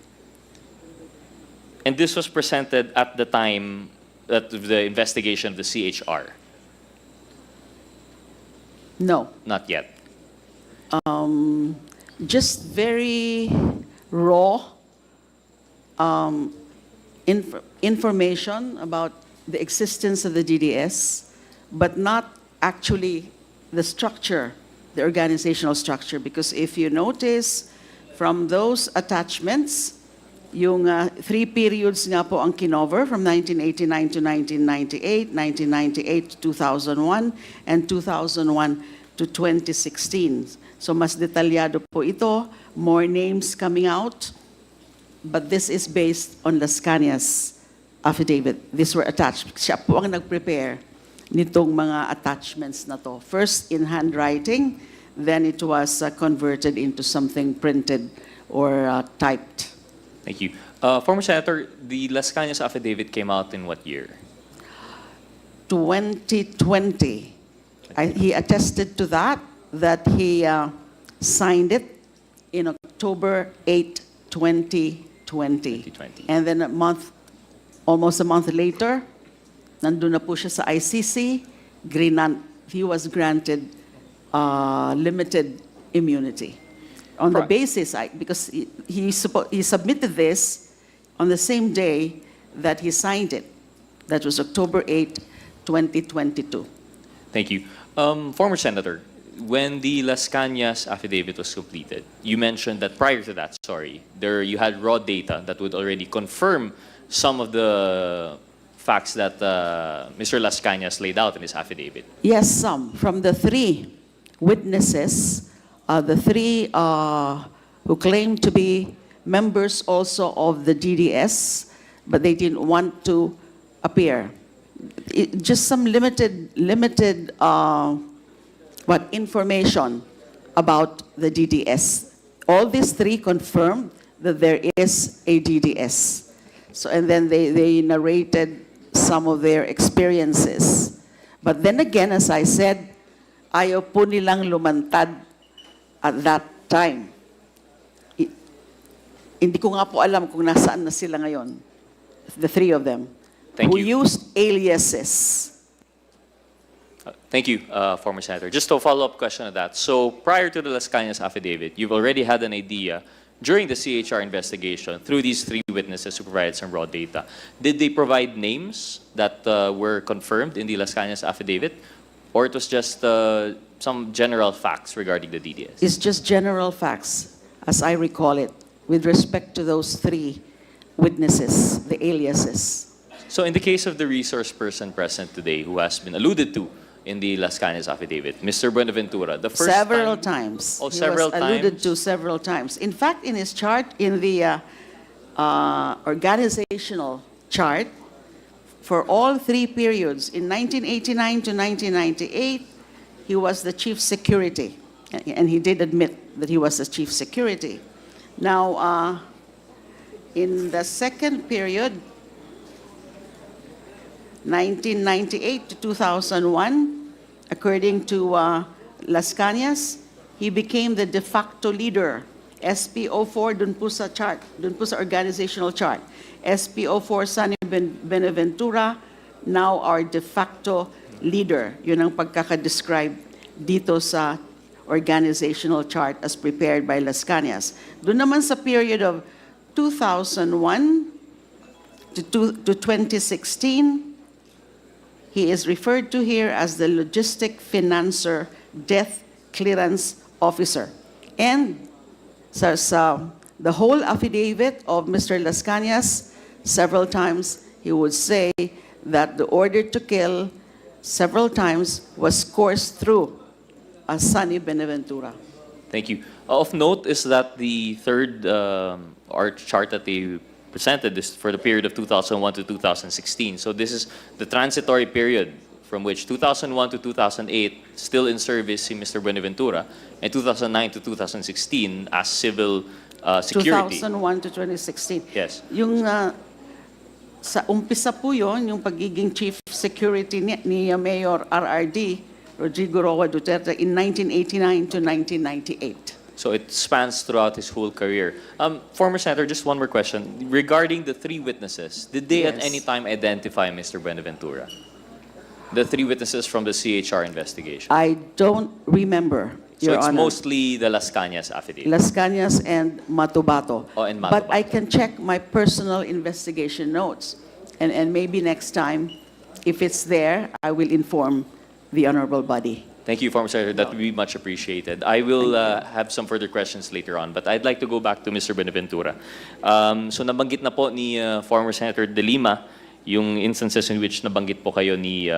Speaker 5: And this was presented at the time of the investigation of the CHR?
Speaker 2: No,
Speaker 5: Not yet.
Speaker 2: just very raw information about the existence of the DDS, but not actually the structure, the organizational structure. Because if you notice from those attachments, yung 3 periods nga po ang kinover from 1989 to 1998, 1998 to 2001, and 2001 to 2016. So mas detalyado po ito, more names coming out, but this is based on Lascañas affidavit. These were attached. Siya po ang nag-prepare nitong mga attachments na to. First in handwriting, then it was converted into something printed or typed.
Speaker 5: Thank you. Former Senator, the Lascañas affidavit came out in what year?
Speaker 2: 2020. He attested to that he signed it in October 8, 2020.
Speaker 5: 2020.
Speaker 2: And then almost a month later, nandun na po siya sa ICC, he was granted limited immunity. On the
Speaker 5: Right.
Speaker 2: basis, because he submitted this on the same day that he signed it. That was October 8, 2022.
Speaker 5: Thank you. Former Senator, when the Lascañas affidavit was completed, you mentioned that prior to that, you had raw data that would already confirm some of the facts that Mr. Lascañas laid out in his affidavit.
Speaker 2: Yes, some. From the 3 witnesses, the 3 who claimed to be members also of the DDS, but they didn't want to appear. Just some limited information about the DDS. All these 3 confirmed that there is a DDS. So, and then they narrated some of their experiences. But then again, as I said, ayaw po nilang lumantad at that time. Hindi ko nga po alam kung nasaan na sila ngayon, the 3 of them,
Speaker 5: Thank
Speaker 2: who
Speaker 5: you.
Speaker 2: used aliases.
Speaker 5: Thank you, former Senator. Just a follow-up question on that. So prior to the Lascañas affidavit, you've already had an idea during the CHR investigation through these 3 witnesses who provided some raw data. Did they provide names that were confirmed in the Lascañas affidavit? Or it was just some general facts regarding the DDS?
Speaker 2: It's just general facts, as I recall it, with respect to those 3 witnesses, the aliases.
Speaker 5: So in the case of the resource person present today who has been alluded to in the Lascañas affidavit, Mr. Buenaventura, the first
Speaker 2: Several
Speaker 5: time...
Speaker 2: times.
Speaker 5: Oh,
Speaker 2: He
Speaker 5: several
Speaker 2: was alluded
Speaker 5: times?
Speaker 2: to several times. In fact, in his chart, in the organizational chart, for all 3 periods, in 1989 to 1998, he was the chief security. And he did admit that he was the chief security. Now, in the second period, 1998 to 2001, according to Las Cañas, he became the de facto leader. SPO4, dun po sa chart, dun po sa organizational chart. SPO4 Sonny Benaventura, now our de facto leader. Yun ang pagkakadescribe dito sa organizational chart as prepared by Las Cañas. Doon naman sa period of 2001 to 2016, he is referred to here as the Logistic Financer Death Clearance Officer. And the whole affidavit of Mr. Las Cañas, several times he would say that the order to kill several times was coursed through Sonny Benaventura.
Speaker 5: Thank you. Of note is that the third art chart that they presented is for the period of 2001 to 2016. So this is the transitory period from which 2001 to 2008, still in service si Mr. Buenaventura, and 2009 to 2016 as civil security.
Speaker 2: 2001 to 2016.
Speaker 5: Yes.
Speaker 2: Yung sa umpisa po yun, yung pagiging chief security ni Mayor RRD, Rodrigo Roa Duterte, in 1989 to 1998.
Speaker 5: So it spans throughout his whole career. Former Senator, just one more question. Regarding the three witnesses, did they at
Speaker 2: Yes.
Speaker 5: any time identify Mr. Buenaventura? The three witnesses from the CHR investigation.
Speaker 2: I don't remember,
Speaker 5: So
Speaker 2: Your
Speaker 5: it's
Speaker 2: Honor.
Speaker 5: mostly the Las Cañas affidavit.
Speaker 2: Las Cañas and Matubato.
Speaker 5: Oh, and
Speaker 2: But I
Speaker 5: Matubato.
Speaker 2: can check my personal investigation notes. And maybe next time, if it's there, I will inform the honorable body.
Speaker 5: Thank you, former Senator. That would be much appreciated. I will have some further questions later on, but I'd like to go back to Mr. Buenaventura. So nabanggit na po ni former Senator De Lima yung instances in which nabanggit po kayo ni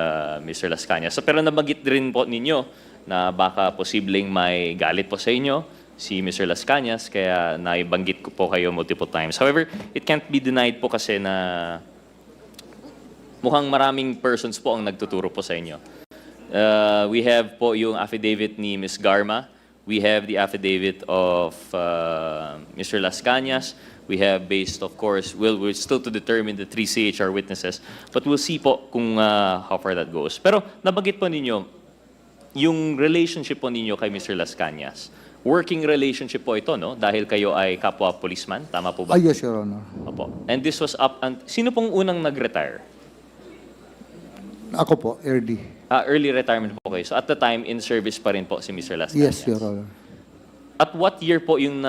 Speaker 5: Mr. Las Cañas. So, pero nabanggit rin po ninyo na baka posibleng may galit po sa inyo si Mr. Las Cañas, kaya naibanggit ko po kayo multiple times. However, it can't be denied po kasi na mukhang maraming persons po ang nagtuturo po sa inyo. We have po yung affidavit ni Ms. Garma. We have the affidavit of Mr. Las Cañas. We have based, of course, we're still to determine the three CHR witnesses, but we'll see po kung how far that goes. Pero nabanggit po ninyo, yung relationship po ninyo kay Mr. Las Cañas, working relationship po ito, no? Dahil kayo ay kapwa policeman, tama po ba?
Speaker 1: Yes, Your Honor.
Speaker 5: Opo. And this was up, and sino pong unang nag-retire?
Speaker 1: Ako po, RD.
Speaker 5: Early retirement po kayo. So at the time, in service pa rin po si Mr. Las Cañas.
Speaker 1: Yes, Your Honor.
Speaker 5: At what year po yung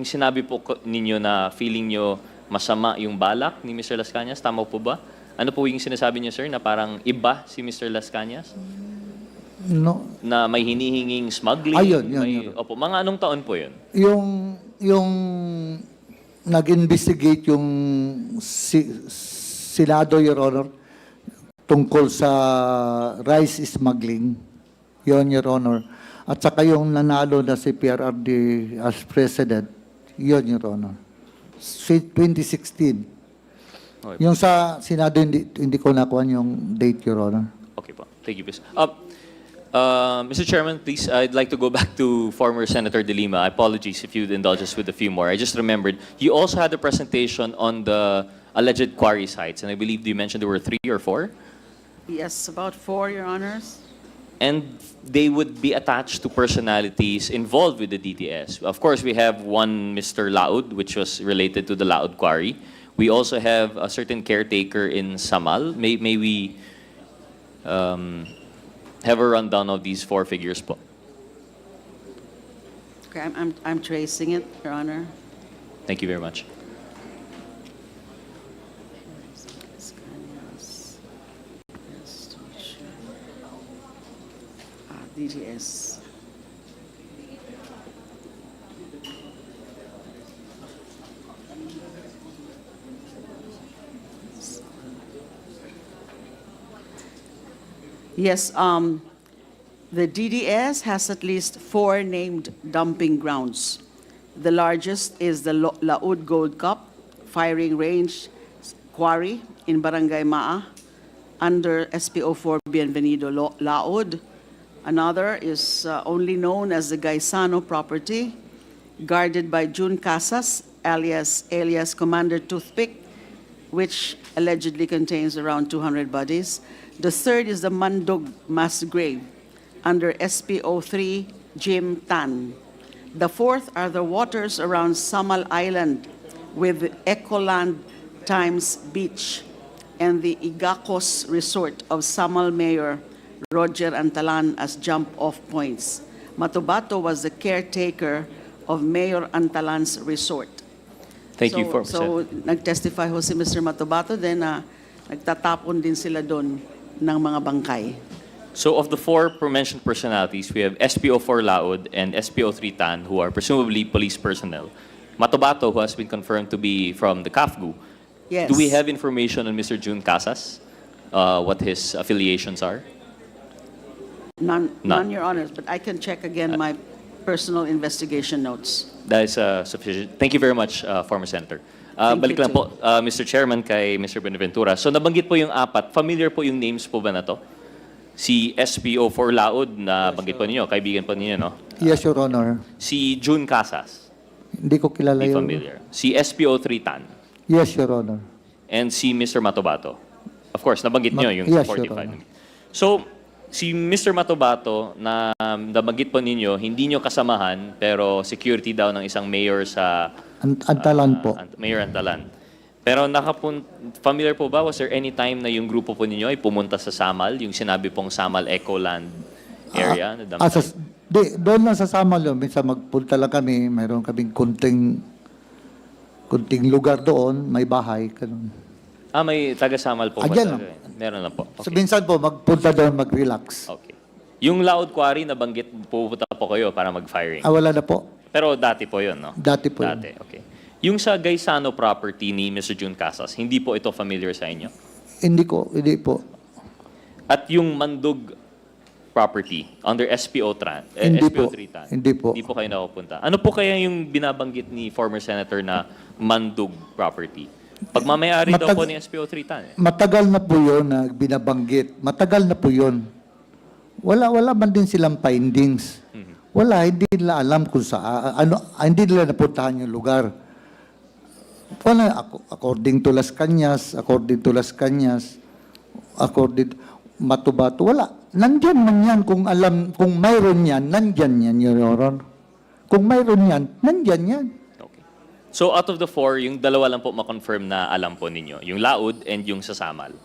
Speaker 5: sinabi po ninyo na feeling nyo masama yung balak ni Mr. Las Cañas? Tama po ba? Ano po yung sinasabi niyo, sir, na parang iba si Mr. Las Cañas?
Speaker 1: No,
Speaker 5: Na may hinihinging smuggling?
Speaker 1: Ayun, yun,
Speaker 5: may,
Speaker 1: yun.
Speaker 5: Opo, mga anong taon po yun?
Speaker 1: yung nag-investigate yung Senado, Your Honor, tungkol sa rice smuggling, yon, Your Honor. At saka yung nanalo na si PRRD as president, yon, Your Honor. 2016.
Speaker 5: Okay.
Speaker 1: Yung sa Senado, hindi ko nakuha yung date, Your Honor.
Speaker 5: Okay po. Thank you, please. Mr. Chairman, please, I'd like to go back to former Senator De Lima. Apologies if you'd indulge us with a few more. I just remembered, you also had a presentation on the alleged quarry sites, and I believe you mentioned there were 3 or 4?
Speaker 2: Yes, about 4, Your Honors.
Speaker 5: And they would be attached to personalities involved with the DTS. Of course, we have one Mr. Laud, which was related to the Laud Quarry. We also have a certain caretaker in Samal. May we have a rundown of these 4 figures po?
Speaker 2: Okay, I'm tracing it, Your Honor.
Speaker 5: Thank you very much.
Speaker 2: DTS. Yes, the DDS has at least 4 named dumping grounds. The largest is the Laud Gold Cup Firing Range Quarry in Barangay Maa under SPO4 Bienvenido Laod. Another is only known as the Gaisano property, guarded by June Casas, alias Commander Toothpick, which allegedly contains around 200 bodies. The third is the Mandog mass grave under SPO3 Jim Tan. The fourth are the waters around Samal Island with Ecoland Times Beach and the Igacos Resort of Samal Mayor Roger Antalan as jump-off points. Matubato was the caretaker of Mayor Antalan's resort.
Speaker 5: Thank you, Former
Speaker 2: So,
Speaker 5: Senator.
Speaker 2: nag-testify ho si Mr. Matubato din na nagtatapon din sila doon ng mga bangkay.
Speaker 5: So of the four mentioned personalities, we have SPO4 Laod and SPO3 Tan, who are presumably police personnel. Matobato, who has been confirmed to be from the CAFGU.
Speaker 2: Yes.
Speaker 5: Do we have information on Mr. June Casas, what his affiliations are?
Speaker 2: None, Your Honors, but I can check again my personal investigation notes.
Speaker 5: That is sufficient. Thank you very much, former Senator.
Speaker 2: Thank
Speaker 5: Balik
Speaker 2: you
Speaker 5: lang po, Mr. Chairman, kay Mr. Benaventura. So nabanggit po yung apat. Familiar po yung names po ba na to? Si SPO4 Laod, na banggit po ninyo, kaibigan po ninyo, no?
Speaker 1: Yes, Your Honor.
Speaker 5: Si June Casas,
Speaker 1: Hindi ko kilala
Speaker 5: di
Speaker 1: yun.
Speaker 5: familiar. Si SPO3 Tan,
Speaker 1: Yes, Your Honor.
Speaker 5: and si Mr. Matobato. Of course, nabanggit nyo yung
Speaker 1: Yes, Your
Speaker 5: 45.
Speaker 1: Honor.
Speaker 5: So, si Mr. Matobato, na nabanggit po ninyo, hindi nyo kasamahan, pero security daw ng isang mayor sa...
Speaker 1: Antalan po.
Speaker 5: Mayor Antalan. Pero familiar po ba, was there any time na yung grupo po ninyo ay pumunta sa Samal, yung sinabi pong Samal Ecoland area? na dampay?
Speaker 1: Doon lang sa Samal yun. Minsan magpunta lang kami. Mayroon kaming kunting lugar doon. May bahay. Ganun.
Speaker 5: May taga-Samal po ba?
Speaker 1: Dyan lang.
Speaker 5: Meron lang po.
Speaker 1: So,
Speaker 5: Okay.
Speaker 1: minsan po, magpunta doon, mag-relax.
Speaker 5: Okay. Yung Laod Quarry, nabanggit, pupunta po kayo para mag-firing.
Speaker 1: Wala na po.
Speaker 5: Pero dati po yun, no?
Speaker 1: Dati po yun.
Speaker 5: Dati, okay. Yung sa Gaisano property ni Mr. June Casas, hindi po ito familiar sa inyo?
Speaker 1: Hindi po.
Speaker 5: At yung Mandug property under SPO Tran,
Speaker 1: Hindi
Speaker 5: SPO
Speaker 1: po.
Speaker 5: 3 Tan,
Speaker 1: Hindi po.
Speaker 5: Hindi po kayo nakapunta. Ano po kaya yung binabanggit ni former senator na Mandug property? Pagmamayari daw po ni SPO 3 Tan.
Speaker 1: Matagal na po yun na binabanggit. Matagal na po yun. Wala man din silang findings. Wala, hindi nila alam kung hindi nila napuntahan yung lugar. Wala, according to Las Cañas, Matubato, wala. Nandyan man yan, kung mayroon yan, nandyan yan, Your Honor. Kung mayroon yan, nandyan yan.
Speaker 5: Okay. So out of the four, yung dalawa lang po ma-confirm na alam po ninyo, yung Laod and yung sa Samal.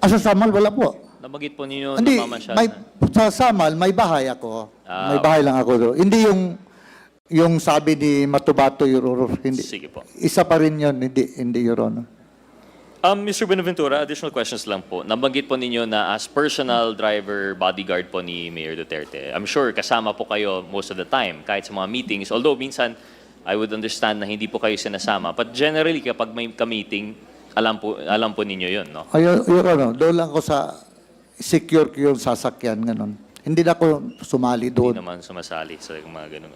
Speaker 1: Sa Samal, wala po.
Speaker 5: Nabanggit po ninyo
Speaker 1: Hindi,
Speaker 5: na mamasyal
Speaker 1: sa Samal, may bahay ako.
Speaker 5: Ah,
Speaker 1: May bahay lang ako doon. Hindi yung sabi ni Matubato, Your Honor. Hindi.
Speaker 5: Sige po.
Speaker 1: Isa pa rin yun, hindi, Your Honor.
Speaker 5: Mr. Benaventura, additional questions lang po. Nabanggit po ninyo na as personal driver, bodyguard po ni Mayor Duterte. I'm sure kasama po kayo most of the time, kahit sa mga meetings. Although minsan, I would understand na hindi po kayo sinasama. But generally, kapag may ka-meeting, alam po ninyo yun, no?
Speaker 1: Your Honor, doon lang ako sa secure ko yung sasakyan, ganun. Hindi na ako sumali
Speaker 5: Hindi
Speaker 1: doon.
Speaker 5: naman sumasali sa mga ganun.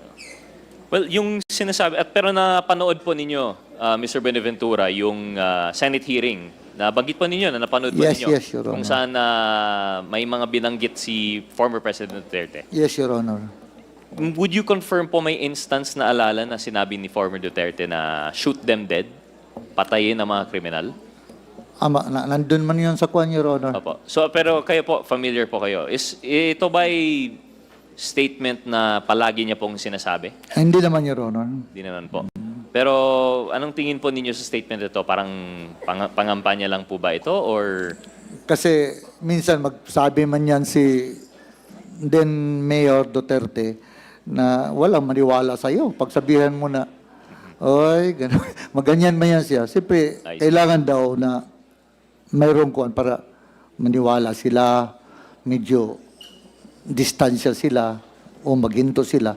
Speaker 5: Well, yung sinasabi, pero napanood po ninyo, Mr. Benaventura, yung Senate hearing. Nabanggit po ninyo, napanood po
Speaker 1: Yes,
Speaker 5: ninyo.
Speaker 1: yes, Your
Speaker 5: Kung
Speaker 1: Honor.
Speaker 5: saan may mga binanggit si former President Duterte.
Speaker 1: Yes, Your Honor.
Speaker 5: Would you confirm po may instance na alala na sinabi ni former Duterte na shoot them dead? Patayin ang mga kriminal?
Speaker 1: Nandun man yun sa kwan, Your Honor.
Speaker 5: Opo. So, pero kayo po, familiar po kayo. Ito ba ay statement na palagi niya pong sinasabi?
Speaker 1: Hindi naman, Your Honor.
Speaker 5: Hindi naman po. Pero anong tingin po ninyo sa statement ito? Parang pangampanya lang po ba ito? Or
Speaker 1: Kasi minsan magsabi man yan si then Mayor Duterte na walang maniwala sa iyo. Pagsabihan mo na, oy, maganyan man yan siya. Siyempre,
Speaker 5: I see.
Speaker 1: kailangan daw na mayroong kuwan para maniwala sila, medyo distansya sila o maginto sila.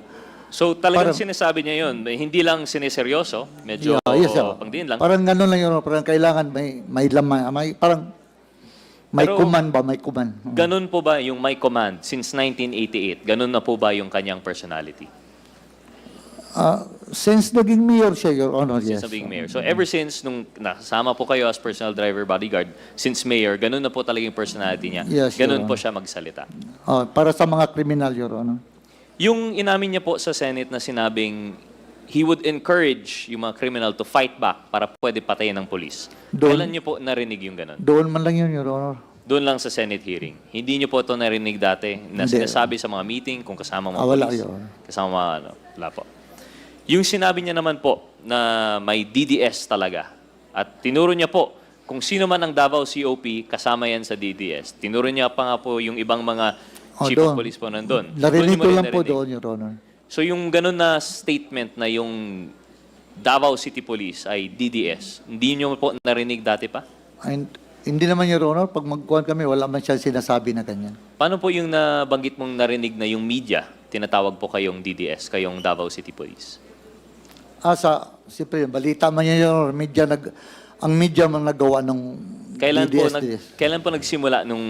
Speaker 5: so talagang
Speaker 1: Parang-
Speaker 5: sinasabi niya yun. Hindi lang siniseryoso. Medyo
Speaker 1: Yes, sir.
Speaker 5: pangdiin lang.
Speaker 1: Parang gano'n lang yun. Parang kailangan may laman. Parang may
Speaker 5: Pero-
Speaker 1: kuman ba? May kuman.
Speaker 5: Ganun po ba yung my command since 1988? Ganun na po ba yung kanyang personality?
Speaker 1: Since naging mayor siya, Your Honor, yes.
Speaker 5: Since being mayor. So ever since nung nakasama po kayo as personal driver bodyguard, since mayor, ganun na po talaga yung personality niya.
Speaker 1: Yes, Your
Speaker 5: Ganun po
Speaker 1: Honor.
Speaker 5: siya magsalita.
Speaker 1: Para sa mga kriminal, Your Honor.
Speaker 5: Yung inamin niya po sa Senate na sinabing he would encourage yung mga criminal to fight back para pwede patayin ng police.
Speaker 1: Doon-
Speaker 5: Kailan niyo po narinig yung ganun?
Speaker 1: Doon man lang yun, Your Honor.
Speaker 5: Doon lang sa Senate hearing. Hindi niyo po ito narinig dati na
Speaker 1: Hindi.
Speaker 5: sinasabi sa mga meeting kung kasama mga
Speaker 1: Wala,
Speaker 5: police.
Speaker 1: Your Honor.
Speaker 5: Kasama mga ano, wala po. Yung sinabi niya naman po na may DDS talaga at tinuro niya po kung sino man ang Davao COP, kasama yan sa DDS. Tinuro niya pa nga po yung ibang mga chief of
Speaker 1: doon.
Speaker 5: police po nandun.
Speaker 1: Narinig
Speaker 5: Doon niyo
Speaker 1: ko
Speaker 5: rin
Speaker 1: lang po
Speaker 5: narinig.
Speaker 1: doon, Your Honor.
Speaker 5: So yung ganun na statement na yung Davao City Police ay DDS, hindi niyo po narinig dati pa?
Speaker 1: Hindi naman, Your Honor. Pag magkuhan kami, wala man siya sinasabi na ganyan.
Speaker 5: Paano po yung nabanggit mong narinig na yung media, tinatawag po kayong DDS, kayong Davao City Police?
Speaker 1: Siyempre, balita man yan, Your Honor. Ang media man nagawa ng
Speaker 5: Kailan
Speaker 1: DDS.
Speaker 5: kailan po nagsimula nung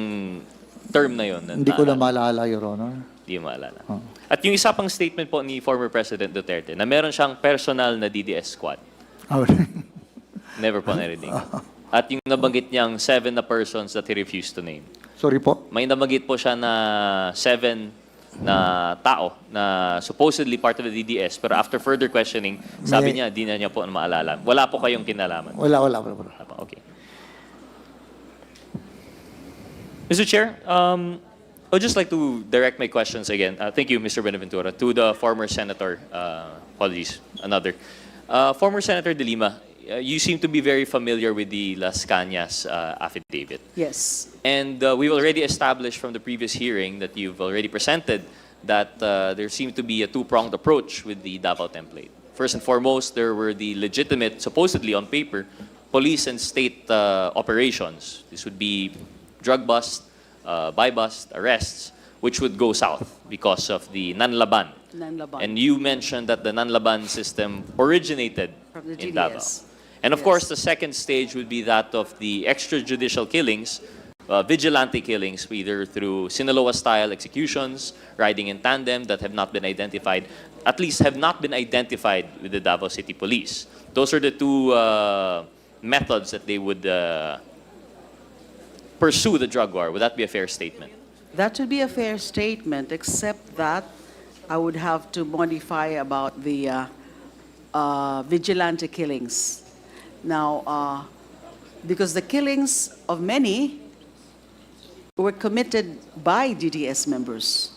Speaker 5: term na yon?
Speaker 1: Hindi ko na maalala, Your Honor.
Speaker 5: Hindi mo maalala. At yung isa pang statement po ni former President Duterte na meron siyang personal na DDS squad. Never po narinig. At yung nabanggit niyang 7 na persons that he refused to name.
Speaker 1: Sorry po.
Speaker 5: May nabanggit po siya na 7 na tao na supposedly part of the DDS pero after further questioning, sabi niya, di na niya po maalala. Wala po kayong kinalaman.
Speaker 1: Wala.
Speaker 5: Okay. Mr. Chair, I'd just like to direct my questions again. Thank you, Mr. Benaventura, to the former Senator. Apologies, another. Former Senator De Lima, you seem to be very familiar with the Las Cañas affidavit.
Speaker 2: Yes.
Speaker 5: And we've already established from the previous hearing that you've already presented that there seemed to be a two-pronged approach with the Davao template. First and foremost, there were the legitimate, supposedly on paper, police and state operations. This would be drug bust, buy bust, arrests, which would go south because of the Nanlaban.
Speaker 2: Nanlaban.
Speaker 5: And you mentioned that the Nanlaban system originated
Speaker 2: From the
Speaker 5: in
Speaker 2: GDS.
Speaker 5: Davao. And of
Speaker 2: Yes.
Speaker 5: course, the second stage would be that of the extrajudicial killings, vigilante killings, either through Sinaloa-style executions, riding in tandem that have not been identified, at least have not been identified with the Davao City Police. Those are the two methods that they would pursue the drug war. Would that be a fair statement?
Speaker 2: That would be a fair statement, except that I would have to modify about the vigilante killings. Now, because the killings of many were committed by DDS members.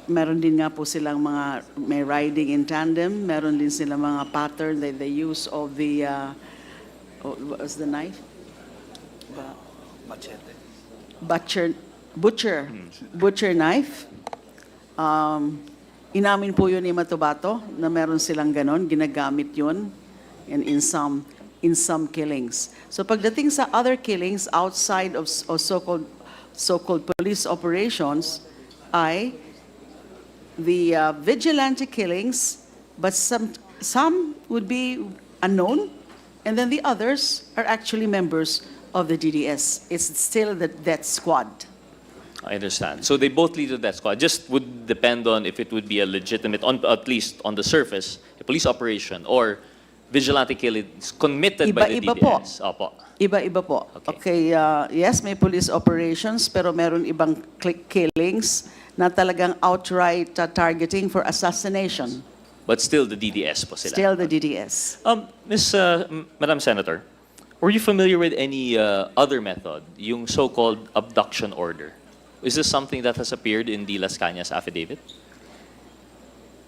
Speaker 2: Meron din nga po silang mga may riding in tandem, meron din silang mga pattern that they use of the, what was the knife? Butcher knife. Inamin po yun ni Matubato na meron silang ganon, ginagamit yun and in some killings. So pagdating sa other killings outside of so-called police operations ay the vigilante killings, but some would be unknown, and then the others are actually members of the DDS. It's still that squad.
Speaker 5: I understand. So they both lead to that squad. Just would depend on if it would be a legitimate, at least on the surface, a police operation or vigilante killings committed by the
Speaker 2: Iba-iba po.
Speaker 5: DDS. Opo.
Speaker 2: Iba-iba po. Okay, yes, may police operations, pero meron ibang killings na talagang outright targeting for assassination.
Speaker 5: But still the DDS po sila.
Speaker 2: Still the DDS.
Speaker 5: Madam Senator, were you familiar with any other method, yung so-called abduction order? Is this something that has appeared in the Las Cañas affidavit?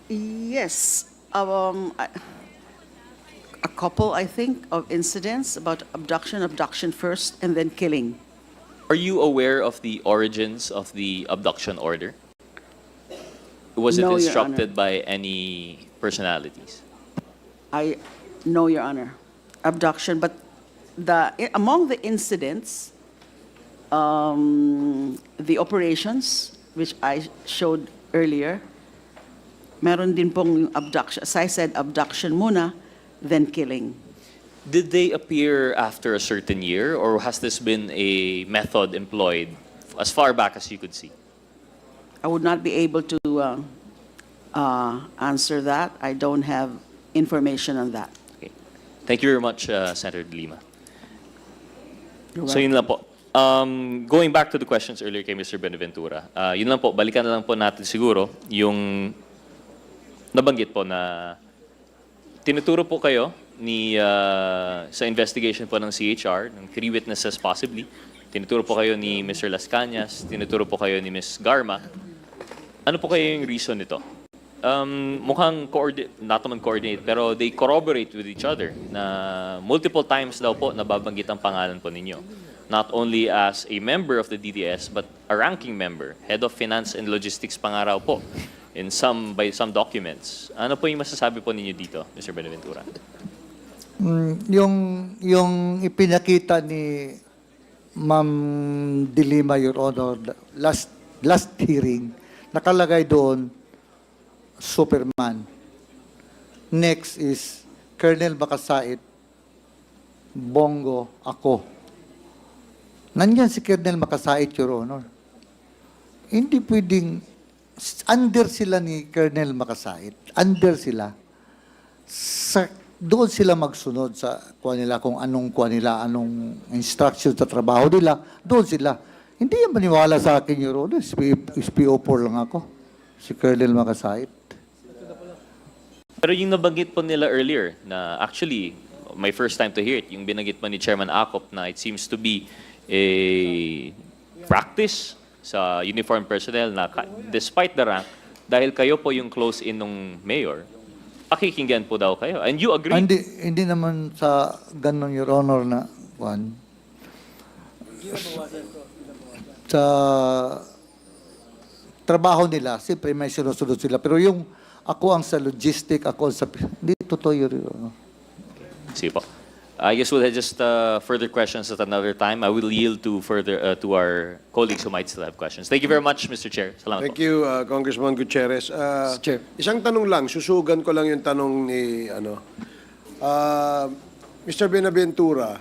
Speaker 2: Yes. A couple, I think, of incidents about abduction first, and then killing.
Speaker 5: Are you aware of the origins of the abduction order? Was it
Speaker 2: No, Your
Speaker 5: instructed by any personalities?
Speaker 2: I know, Your Honor, abduction, but among the incidents, the operations, which I showed earlier, meron din pong abduction. As I said, abduction muna, then killing.
Speaker 5: Did they appear after a certain year, or has this been a method employed as far back as you could see?
Speaker 2: I would not be able to answer that. I don't have information on that.
Speaker 5: Okay. Thank you very much, Senator De Lima.
Speaker 2: You're
Speaker 5: So yun lang po. Going back to the questions earlier kay Mr. Benaventura, yun lang po, balikan na lang po natin siguro yung nabanggit po na tinuturo po kayo sa investigation po ng CHR, ng 3 witnesses possibly. Tinuturo po kayo ni Mr. Las Cañas, tinuturo po kayo ni Ms. Garma. Ano po kayo yung reason nito? Mukhang not naman coordinate, pero they corroborate with each other na multiple times daw po nababanggit ang pangalan po ninyo. Not only as a member of the DDS, but a ranking member, head of finance and logistics pa nga raw po by some documents. Ano po yung masasabi po ninyo dito, Mr. Benaventura?
Speaker 1: Yung ipinakita ni Ma'am De Lima, Your Honor, last hearing, nakalagay doon, Superman. Next is Colonel Makasait, Bongo, ako. Nandyan si Colonel Makasait, Your Honor. Hindi pwedeng, under sila ni Colonel Makasait. Under sila. Doon sila magsunod sa kung anong instruction sa trabaho nila. Doon sila. Hindi yan maniwala sa akin, Your Honor. SPO4 lang ako. Si Colonel Makasait.
Speaker 5: Pero yung nabanggit po nila earlier na actually, my first time to hear it, yung binanggit po ni Chairman Acop na it seems to be a practice sa uniformed personnel na despite the rank, dahil kayo po yung close-in ng mayor, pakikinggan po daw kayo. And you agree?
Speaker 1: Hindi naman sa ganun, Your Honor, na sa trabaho nila, siyempre may sinusunod sila. Pero yung ako ang sa logistic, ako ang sa... Hindi totoo, Your Honor.
Speaker 5: Sige po. I guess we'll have just further questions at another time. I will yield to to our colleagues who might still have questions. Thank you very much, Mr. Chair. Salamat
Speaker 3: Thank
Speaker 5: po.
Speaker 3: you, Congressman Gutierrez.
Speaker 4: Chair.
Speaker 3: Isang tanong lang, susugan ko lang yung tanong ni Mr. Benaventura.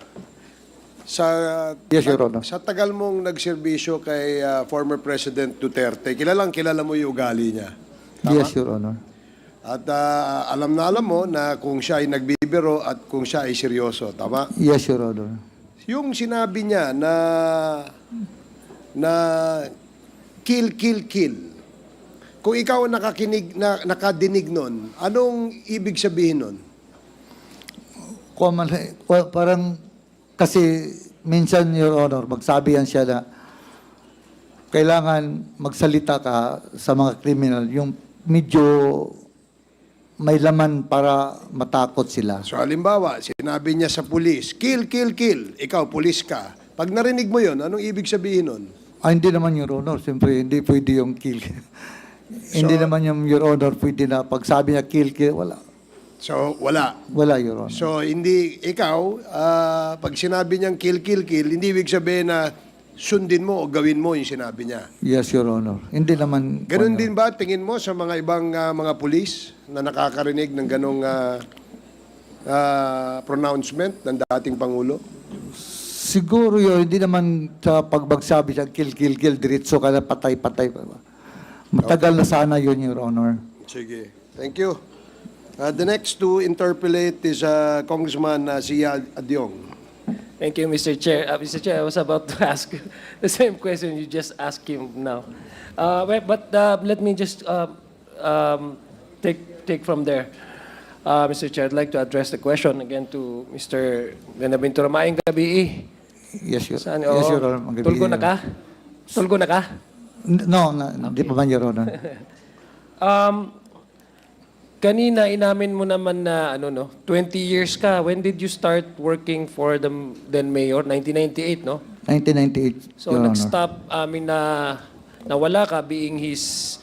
Speaker 1: Yes, Your Honor.
Speaker 3: Sa tagal mong nagserbisyo kay former President Duterte, kilala mo yung ugali niya. Tama?
Speaker 1: Yes, Your Honor.
Speaker 3: At alam mo na kung siya ay nagbibiro at kung siya ay seryoso. Tama?
Speaker 1: Yes, Your Honor.
Speaker 3: Yung sinabi niya na kill. Kung ikaw ang nakadinig nun, anong ibig sabihin nun?
Speaker 1: Parang, kasi minsan, Your Honor, magsabi yan siya na kailangan magsalita ka sa mga kriminal, yung medyo may laman para matakot sila.
Speaker 3: So halimbawa, sinabi niya sa pulis, kill. Ikaw, pulis ka. Pag narinig mo yon, anong ibig sabihin nun?
Speaker 1: Hindi naman, Your Honor. Siyempre, hindi pwede yung kill. Hindi naman yung, Your Honor, pwede na pag sabi niya kill, wala.
Speaker 3: So, wala.
Speaker 1: Wala, Your Honor.
Speaker 3: So, hindi, ikaw, pag sinabi niyang kill, hindi ibig sabihin na sundin mo o gawin mo yung sinabi niya.
Speaker 1: Yes, Your Honor. Hindi naman...
Speaker 3: Ganun din ba tingin mo sa mga ibang mga pulis na nakakarinig ng ganong pronouncement ng dating Pangulo?
Speaker 1: Siguro yun, hindi naman sa pagbagsabi siya, kill, diretso ka na patay. Matagal na sana yun, Your Honor.
Speaker 3: Sige. Thank you. The next to interpolate is Congressman Sia Adyong.
Speaker 6: Thank you, Mr. Chair. Mr. Chair, I was about to ask the same question you just asked him now. But let me just take from there. Mr. Chair, I'd like to address the question again to Mr. Benaventura. Maayong gabi.
Speaker 1: Yes, Your
Speaker 6: Saan?
Speaker 1: Yes,
Speaker 6: Oo.
Speaker 1: Your Honor. Magabi,
Speaker 6: Tulgo na ka? Tulgo na ka?
Speaker 1: No, hindi pa man, Your Honor.
Speaker 6: Kanina inamin mo naman na 20 years ka. When did you start working for the then mayor? 1998, no?
Speaker 1: 1998,
Speaker 6: So
Speaker 1: Your Honor.
Speaker 6: nag-stop na nawala ka being his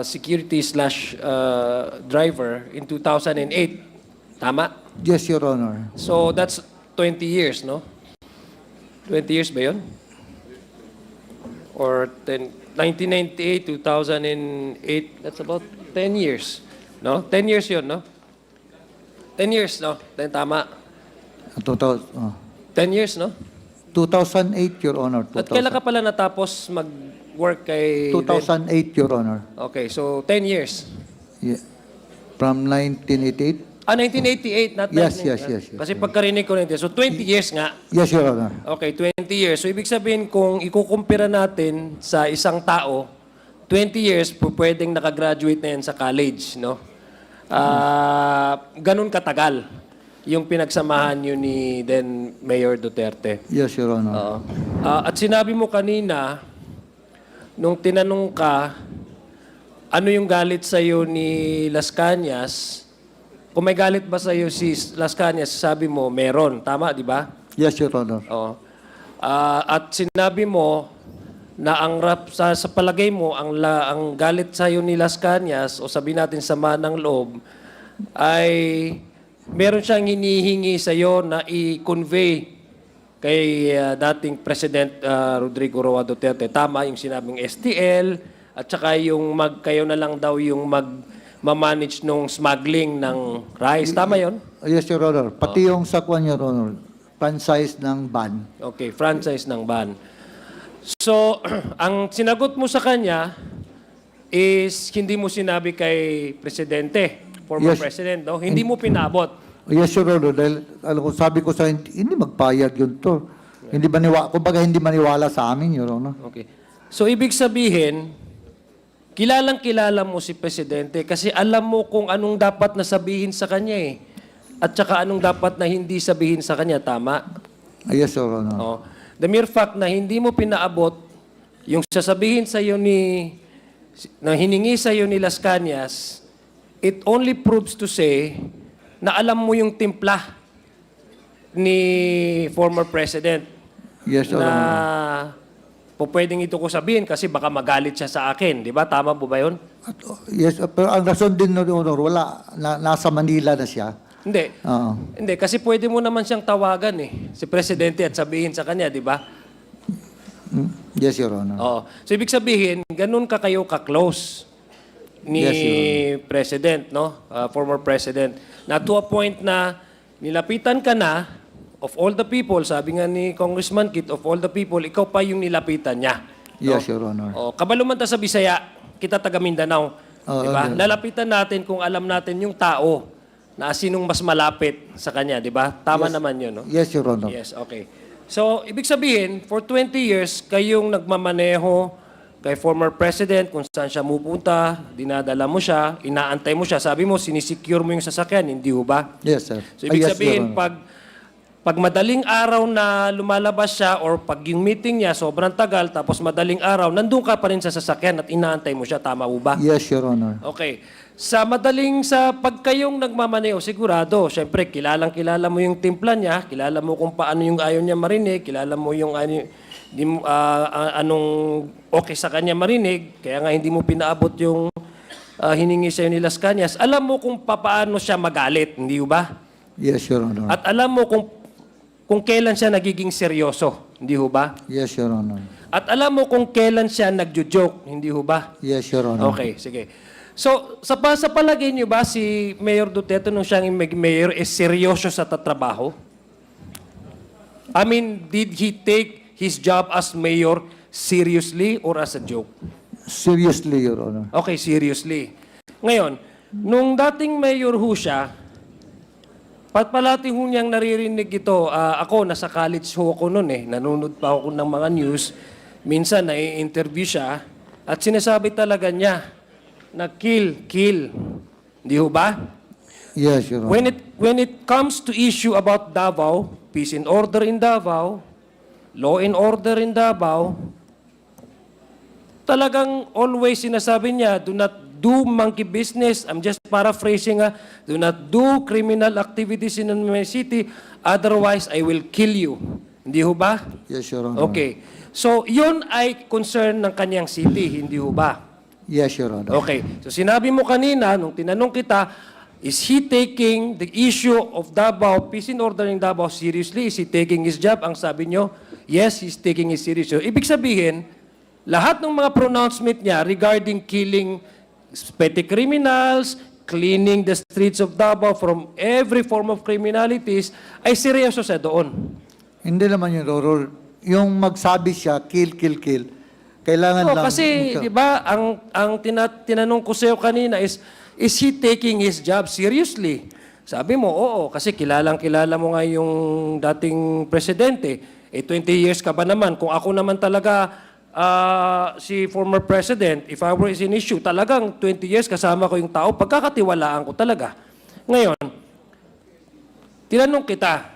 Speaker 6: security / driver in 2008. Tama?
Speaker 1: Yes, Your Honor.
Speaker 6: So that's 20 years, no? 20 years ba yun? Or 1998, 2008, that's about 10 years. No? 10 years yun, no? 10 years, no? Then tama. 10 years, no?
Speaker 1: 2008, Your Honor.
Speaker 6: At kailan ka pala natapos mag-work kay...
Speaker 1: 2008, Your Honor.
Speaker 6: Okay, so 10 years.
Speaker 1: Yeah. From 1988?
Speaker 6: 1988, not
Speaker 1: Yes,
Speaker 6: 1990.
Speaker 1: yes, yes, yes.
Speaker 6: Kasi pagkarinig ko nito, so 20 years nga.
Speaker 1: Yes, Your Honor.
Speaker 6: Okay, 20 years. So, ibig sabihin, kung ikukumpira natin sa isang tao, 20 years, pwedeng nakagraduate na yan sa college, no? Ganun katagal yung pinagsamahan yun ni then Mayor Duterte.
Speaker 1: Yes, Your Honor.
Speaker 6: Oo. At sinabi mo kanina, nung tinanong ka, ano yung galit sa'yo ni Las Cañas, kung may galit ba sa'yo si Las Cañas, sabi mo, meron. Tama, di ba?
Speaker 1: Yes, Your Honor.
Speaker 6: Oo. At sinabi mo na ang sa palagay mo ang galit sa iyo ni Las Cañas o sabi natin sama ng loob ay meron siyang hinihingi sa iyo na i-convey kay dating President Rodrigo Roa Duterte. Tama yung sinabing STL at saka yung kayo na lang daw yung manage nung smuggling ng rice. Tama yon?
Speaker 1: Yes, Your Honor. Pati yung sa kwan, Your Honor, franchise ng ban.
Speaker 6: Okay, franchise ng ban. So, ang sinagot mo sa kanya is hindi mo sinabi kay Presidente, former
Speaker 1: Yes.
Speaker 6: President, no? Hindi mo pinabot.
Speaker 1: Yes, Your Honor. Dahil alam ko, sabi ko sa hindi magpayag yun to. Hindi kumbaga hindi maniwala sa amin, Your Honor.
Speaker 6: Okay. So, ibig sabihin, kilalang-kilala mo si Presidente kasi alam mo kung anong dapat na sabihin sa kanya eh. At saka anong dapat na hindi sabihin sa kanya, tama?
Speaker 1: Yes, Your Honor.
Speaker 6: Oh. The mere fact na hindi mo pinaabot yung sasabihin sa iyo na hiningi sa iyo ni Las Cañas, it only proves to say na alam mo yung timpla ni former president
Speaker 1: Yes, Your
Speaker 6: na
Speaker 1: Honor.
Speaker 6: pwedeng ito ko sabihin kasi baka magalit siya sa akin. Di ba? Tama po ba yun?
Speaker 1: Yes, pero ang rason din, Your Honor, nasa Manila na siya.
Speaker 6: Hindi.
Speaker 1: Oo.
Speaker 6: Hindi, kasi pwede mo naman siyang tawagan si Presidente at sabihin sa kanya, di ba?
Speaker 1: Yes, Your Honor.
Speaker 6: Oo. So, ibig sabihin, ganun ka kayo ka-close ni
Speaker 1: Yes, Your
Speaker 6: President, no? Former President. Na to a point na nilapitan ka na of all the people, sabi nga ni Congressman Kit, of all the people, ikaw pa yung nilapitan niya. No?
Speaker 1: Yes, Your Honor.
Speaker 6: Oh, kabalo man ta sa Bisaya, kita taga Mindanao.
Speaker 1: Oo,
Speaker 6: di ba?
Speaker 1: okay.
Speaker 6: Lalapitan natin kung alam natin yung tao na sinong mas malapit sa kanya, di ba? Tama naman yun, no?
Speaker 1: Yes, Your Honor.
Speaker 6: Yes, okay. So, ibig sabihin, for 20 years, kayong nagmamaneho kay former president, kung saan siya mupunta, dinadala mo siya, inaantay mo siya. Sabi mo, sinisecure mo yung sasakyan, hindi ho ba?
Speaker 1: Yes, sir.
Speaker 6: So, ibig
Speaker 1: Yes,
Speaker 6: sabihin,
Speaker 1: Your Honor.
Speaker 6: pag madaling araw na lumalabas siya or pag yung meeting niya sobrang tagal, tapos madaling araw, nandun ka pa rin sa sasakyan at inaantay mo siya. Tama ho ba?
Speaker 1: Yes, Your Honor.
Speaker 6: Okay. Sa pag kayong nagmamaneo, sigurado, syempre, kilala mo yung timpla niya, kilala mo kung paano yung ayaw niya marinig, kilala mo yung anong okay sa kanya marinig, kaya nga hindi mo pinaabot yung hiningi sa'yo ni Las Cañas. Alam mo kung paano siya magalit, hindi ba?
Speaker 1: Yes, Your Honor.
Speaker 6: At alam mo kung kailan siya nagiging seryoso, hindi ba?
Speaker 1: Yes, Your Honor.
Speaker 6: At alam mo kung kailan siya nagjo-joke, hindi ba?
Speaker 1: Yes, Your Honor.
Speaker 6: Okay, sige. So, sa palagay niyo ba si Mayor Duterte nung siyang mayor is seryoso sa tatrabaho? I mean, did he take his job as mayor seriously or as a joke?
Speaker 1: Seriously, Your Honor.
Speaker 6: Okay, seriously. Ngayon, nung dating mayor ho siya, palati ho niyang naririnig ito. Ako, nasa college ho ako noon nanonood pa ako ng mga news. Minsan, nai-interview siya at sinasabi talaga niya, na kill. Di ho ba?
Speaker 1: Yes, Your Honor.
Speaker 6: When it comes to issue about Davao, peace and order in Davao, law and order in Davao, talagang always sinasabi niya, do not do monkey business. I'm just paraphrasing. Do not do criminal activities in my city, otherwise I will kill you. Hindi ho ba?
Speaker 1: Yes, Your Honor.
Speaker 6: Okay. So, yun ay concern ng kanyang city, hindi ho ba?
Speaker 1: Yes, Your Honor.
Speaker 6: Okay. So sinabi mo kanina, nung tinanong kita, is he taking the issue of Davao, peace and order in Davao seriously? Is he taking his job? Ang sabi nyo, yes, he's taking it seriously. So, ibig sabihin, lahat ng mga pronouncement niya regarding killing petty criminals, cleaning the streets of Davao from every form of criminalities, ay seryoso siya doon.
Speaker 1: Hindi naman yun, Your Honor. Yung magsabi siya, kill. Kailangan
Speaker 6: No,
Speaker 1: lang.
Speaker 6: kasi, di ba, ang tinanong ko sa'yo kanina is, is he taking his job seriously? Sabi mo, oo, kasi kilalang-kilala mo nga yung dating presidente. 20 years ka ba naman? Kung ako naman talaga si former president, if I were in issue, talagang 20 years kasama ko yung tao, pagkakatiwalaan ko talaga. Ngayon, tinanong kita,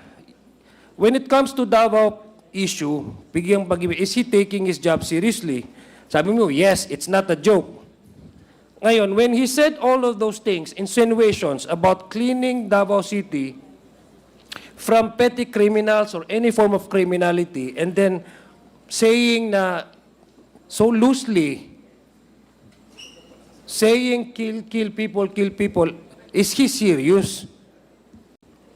Speaker 6: when it comes to Davao issue, is he taking his job seriously? Sabi mo, yes, it's not a joke. Ngayon, when he said all of those things, insinuations about cleaning Davao City from petty criminals or any form of criminality, and then saying na so loosely, saying kill people, is he serious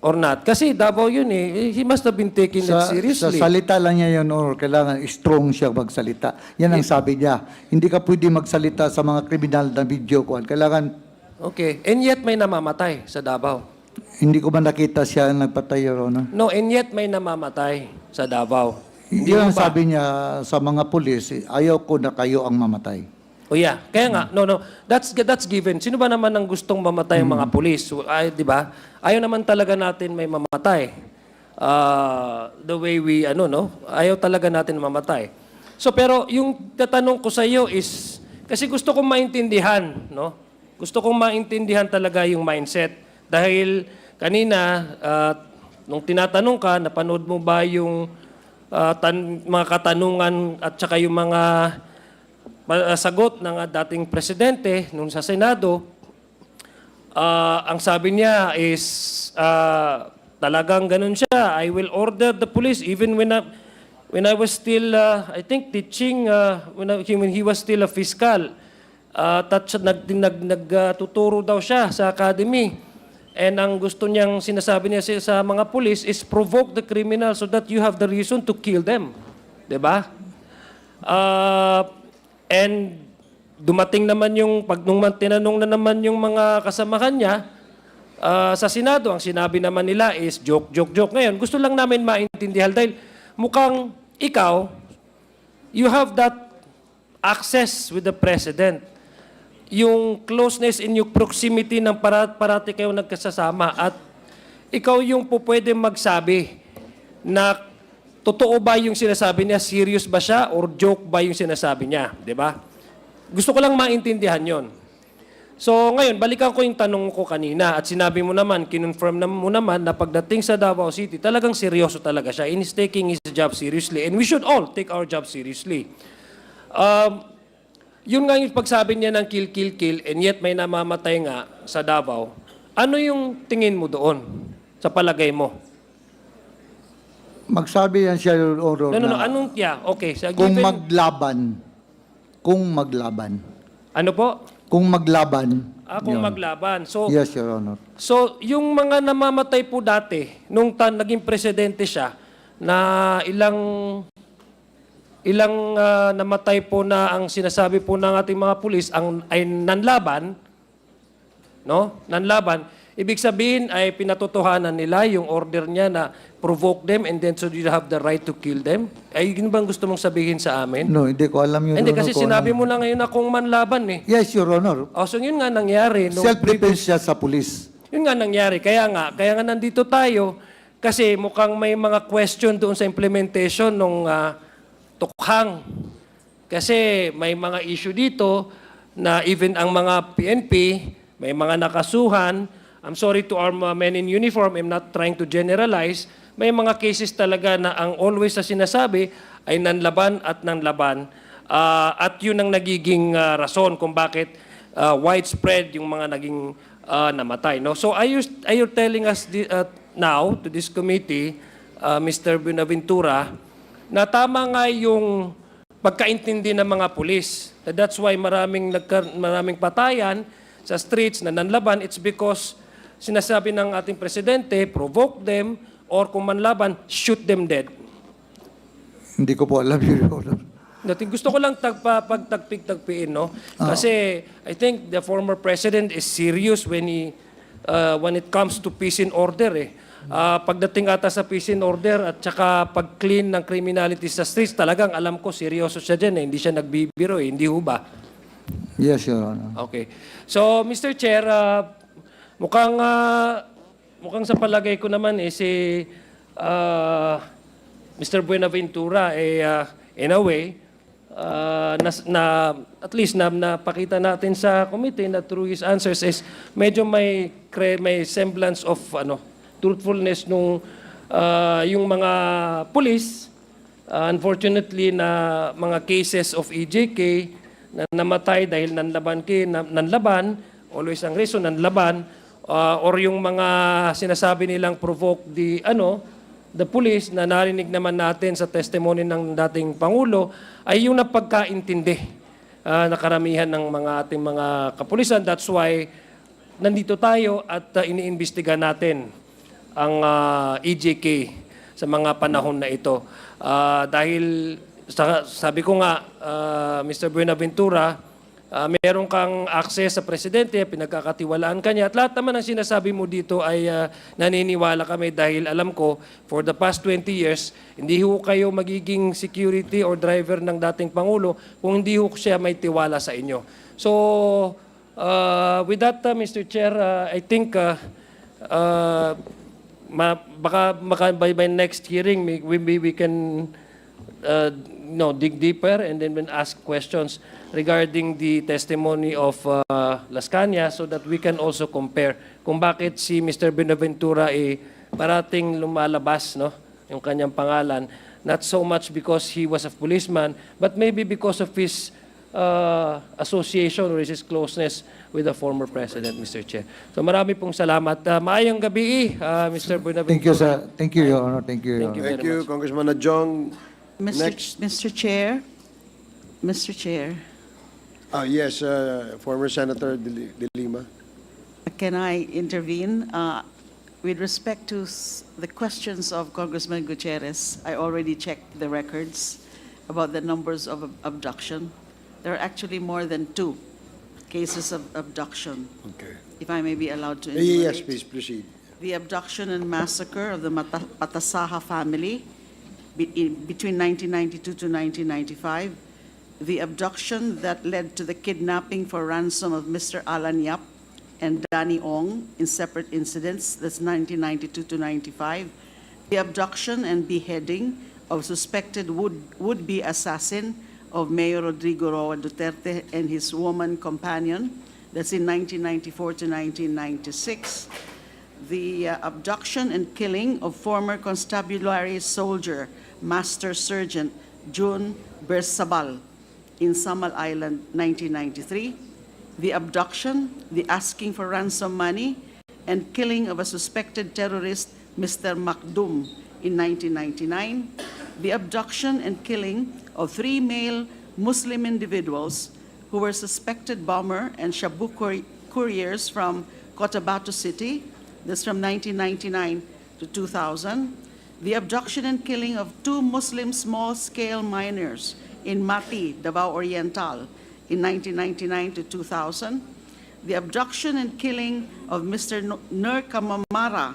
Speaker 6: or not? Kasi Davao yun eh. He must have been taking it
Speaker 1: Sa
Speaker 6: seriously.
Speaker 1: salita lang niya yun, or kailangan strong siya magsalita. Yan ang sabi niya. Hindi ka pwede magsalita sa mga kriminal na video ko. Kailangan,
Speaker 6: Okay. And yet may namamatay sa Davao.
Speaker 1: hindi ko man nakita siya nagpatay, Your Honor.
Speaker 6: No, and yet may namamatay sa Davao.
Speaker 1: Yun ang
Speaker 6: ba?
Speaker 1: sabi niya sa mga pulis, ayaw ko na kayo ang mamatay.
Speaker 6: O yeah, kaya nga, no, that's given. Sino ba naman ang gustong mamatay ang mga pulis? Ay, di ba? Ayaw naman talaga natin may mamatay. The way we, ayaw talaga natin mamatay. So, pero yung tatanong ko sa iyo is, kasi gusto kong maintindihan, no? Gusto kong maintindihan talaga yung mindset. Dahil kanina, nung tinatanong ka, napanood mo ba yung mga katanungan at saka yung mga sagot ng dating presidente nung sa Senado, ang sabi niya is talagang ganun siya. I will order the police even when I was still, I think, teaching, when he was still a fiscal. Nagtuturo daw siya sa academy. And ang gusto niyang sinasabi niya sa mga police is provoke the criminal so that you have the reason to kill them. Diba? And dumating naman nung tinanong na naman yung mga kasamahan niya sa Senado, ang sinabi naman nila is joke. Ngayon, gusto lang namin maintindihan dahil mukhang ikaw, you have that access with the President. Yung closeness in yung proximity ng parati kayo nagkasasama at ikaw yung pwede magsabi na totoo ba yung sinasabi niya, serious ba siya, or joke ba yung sinasabi niya, di ba? Gusto ko lang maintindihan yon. So ngayon, balikan ko yung tanong ko kanina at sinabi mo naman, kinonfirm mo naman na pagdating sa Davao City, talagang seryoso talaga siya and he's taking his job seriously and we should all take our job seriously. Yun nga yung pagsabi niya ng kill and yet may namamatay nga sa Davao. Ano yung tingin mo doon sa palagay mo?
Speaker 1: Magsabi yan siya, Your Honor,
Speaker 6: No.
Speaker 1: na
Speaker 6: Anong, okay. Sa
Speaker 1: kung
Speaker 6: given,
Speaker 1: maglaban.
Speaker 6: ano po?
Speaker 1: Kung maglaban.
Speaker 6: Kung
Speaker 1: yun.
Speaker 6: maglaban. So,
Speaker 1: Yes, Your Honor.
Speaker 6: So, yung mga namamatay po dati, nung naging presidente siya, na ilang namatay po na ang sinasabi po ng ating mga pulis ay nanlaban, no? Nanlaban. Ibig sabihin ay pinatotohanan nila yung order niya na provoke them and then so you have the right to kill them. Ay, yun bang gusto mong sabihin sa amin?
Speaker 1: No, hindi ko alam yun.
Speaker 6: Hindi,
Speaker 1: Your Honor,
Speaker 6: kasi
Speaker 1: kung
Speaker 6: sinabi
Speaker 1: ano.
Speaker 6: mo na ngayon na kung manlaban eh.
Speaker 1: Yes, Your Honor.
Speaker 6: So yun nga nangyari.
Speaker 1: Self-defense siya sa pulis.
Speaker 6: Yun nga nangyari. Kaya nga nandito tayo kasi mukhang may mga question doon sa implementation ng tukhang. Kasi may mga issue dito na even ang mga PNP, may mga nakasuhan. I'm sorry to our men in uniform, I'm not trying to generalize. May mga cases talaga na ang always na sinasabi ay nanlaban at nanlaban. At yun ang nagiging rason kung bakit widespread yung mga naging namatay. No? So are you telling us now to this committee, Mr. Buenaventura, na tama nga yung pagkaintindi ng mga pulis. That's why maraming patayan sa streets na nanlaban. It's because sinasabi ng ating presidente, provoke them, or kung manlaban, shoot them dead.
Speaker 1: Hindi ko po alam, Your Honor.
Speaker 6: Gusto ko lang pagtagpiin, no? Kasi I think the former president is serious when it comes to peace and order, eh. Pagdating ata sa peace and order at saka pag-clean ng criminality sa streets, talagang alam ko seryoso siya dyan, eh. Hindi siya nagbibiro, eh. Hindi ho ba?
Speaker 1: Yes, Your Honor.
Speaker 6: Okay. So, Mr. Chair, mukhang sa palagay ko naman si Mr. Buenaventura in a way at least napakita natin sa committee na through his answers is medyo may semblance of truthfulness nung yung mga police. Unfortunately na mga cases of EJK na namatay dahil nanlaban, always ang reason nanlaban, or yung mga sinasabi nilang provoke the police na narinig naman natin sa testimony ng dating Pangulo ay yung napagkaintindi na karamihan ng mga ating mga kapulisan. That's why nandito tayo at iniimbestiga natin ang EJK sa mga panahon na ito. Dahil sabi ko nga, Mr. Buenaventura, meron kang access sa presidente, pinagkakatiwalaan ka niya. At lahat naman ang sinasabi mo dito ay naniniwala kami dahil alam ko, for the past 20 years, hindi ho kayo magiging security or driver ng dating Pangulo kung hindi ho siya may tiwala sa inyo. So, with that, Mr. Chair, I think baka by next hearing, we can dig deeper and then ask questions regarding the testimony of Las Cañas so that we can also compare kung bakit si Mr. Buenaventura parating lumalabas yung kanyang pangalan, not so much because he was a policeman but maybe because of his association or his closeness with the former president, Mr. Chair. So marami pong salamat. Maayong gabi, Mr. Buenaventura.
Speaker 1: Thank you, sir. Thank you, Your Honor. Thank you, Your
Speaker 6: Thank you.
Speaker 1: Honor.
Speaker 3: Thank you, Congressman Adjong. Next.
Speaker 2: Mr. Chair, Mr. Chair,
Speaker 3: Yes, former Senator De Lima.
Speaker 2: can I intervene? With respect to the questions of Congressman Gutierrez, I already checked the records about the numbers of abduction. There are actually more than 2 cases of abduction,
Speaker 3: Okay.
Speaker 2: if I may be allowed to enumerate.
Speaker 3: Yes, please proceed.
Speaker 2: The abduction and massacre of the Patasaha family between 1992 to 1995, the abduction that led to the kidnapping for ransom of Mr. Alan Yap and Danny Ong in separate incidents, that's 1992 to 95, the abduction and beheading of suspected would-be assassin of Mayor Rodrigo Roa Duterte and his woman companion, that's in 1994 to 1996, the abduction and killing of former constabulary soldier, Master Sergeant June Bersabal in Samal Island, 1993, the abduction, the asking for ransom money, and killing of a suspected terrorist, Mr. Makdum, in 1999, the abduction and killing of 3 male Muslim individuals who were suspected bomber and Shabu couriers from Cotabato City, that's from 1999 to 2000, the abduction and killing of 2 Muslim small-scale miners in Mati, Davao Oriental, in 1999 to 2000, the abduction and killing of Mr. Nur Kamamara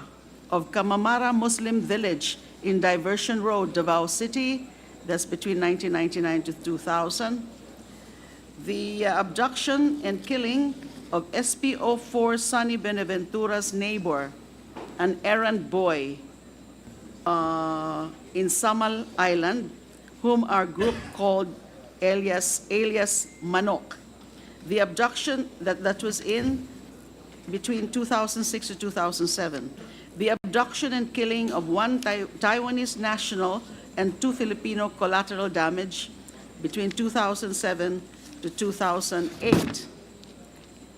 Speaker 2: of Kamamara Muslim Village in Diversion Road, Davao City, that's between 1999 to 2000, the abduction and killing of SPO4 Sonny Benaventura's neighbor, an errand boy in Samal Island, whom our group called alias Manok. The abduction that was in between 2006 to 2007. The abduction and killing of 1 Taiwanese national and 2 Filipino collateral damage between 2007 to 2008.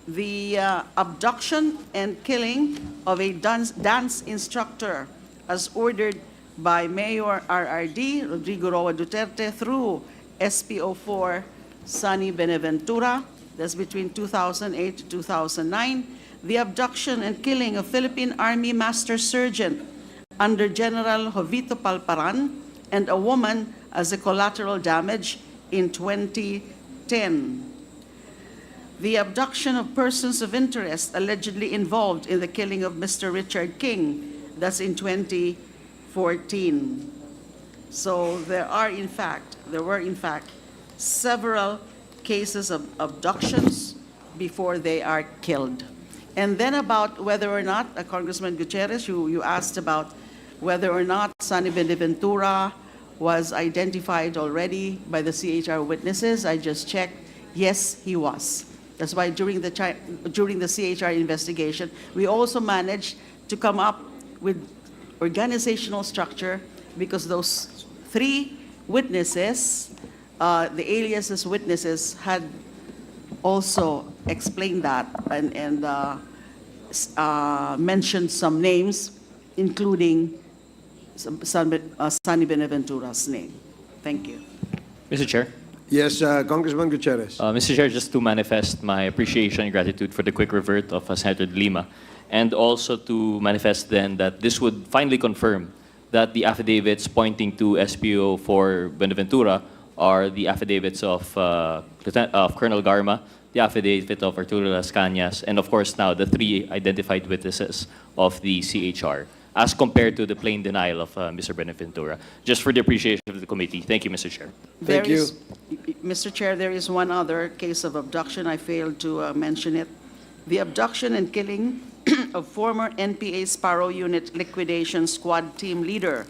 Speaker 2: The abduction and killing of a dance instructor as ordered by Mayor RRD, Rodrigo Roa Duterte, through SPO4 Sonny Benaventura, that's between 2008 to 2009. The abduction and killing of Philippine Army Master Sergeant under General Jovito Palparan and a woman as a collateral damage in 2010. The abduction of persons of interest allegedly involved in the killing of Mr. Richard King, that's in 2014. So there were in fact several cases of abductions before they are killed. And then about whether or not, Congressman Gutierrez, you asked about whether or not Sonny Benaventura was identified already by the CHR witnesses. I just checked. Yes, he was. That's why during the CHR investigation, we also managed to come up with organizational structure, because those three witnesses, the aliases witnesses, had also explained that and mentioned some names, including Sonny Benaventura's name. Thank you.
Speaker 5: Mr. Chair.
Speaker 3: Yes, Congressman Gutierrez.
Speaker 5: Mr. Chair, just to manifest my appreciation and gratitude for the quick revert of Senator De Lima, and also to manifest then that this would finally confirm that the affidavits pointing to SPO for Benaventura are the affidavits of Colonel Garma, the affidavit of Arturo Las Cañas, and of course now the three identified witnesses of the CHR, as compared to the plain denial of Mr. Benaventura. Just for the appreciation of the committee. Thank you, Mr. Chair.
Speaker 3: Thank you.
Speaker 2: Mr. Chair, there is one other case of abduction. I failed to mention it. The abduction and killing of former NPA Sparrow Unit Liquidation Squad team leader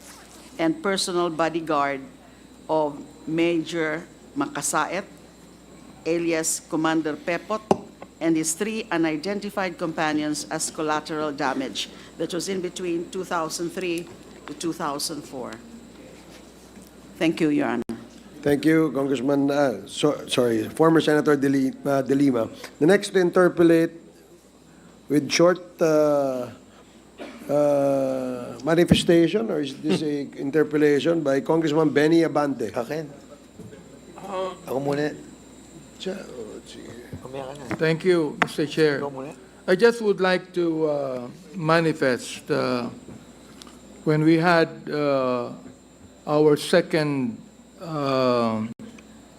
Speaker 2: and personal bodyguard of Major Makasaet, alias Commander Pepot, and his three unidentified companions as collateral damage. That was in between 2003 to 2004. Thank you, Your Honor.
Speaker 3: Thank you, Congressman, former Senator De Lima. The next to interpolate with short manifestation, or is this a interpolation by Congressman Benny Abante?
Speaker 4: Akin. Ako muna.
Speaker 7: Thank you, Mr. Chair. I just would like to manifest when we had our second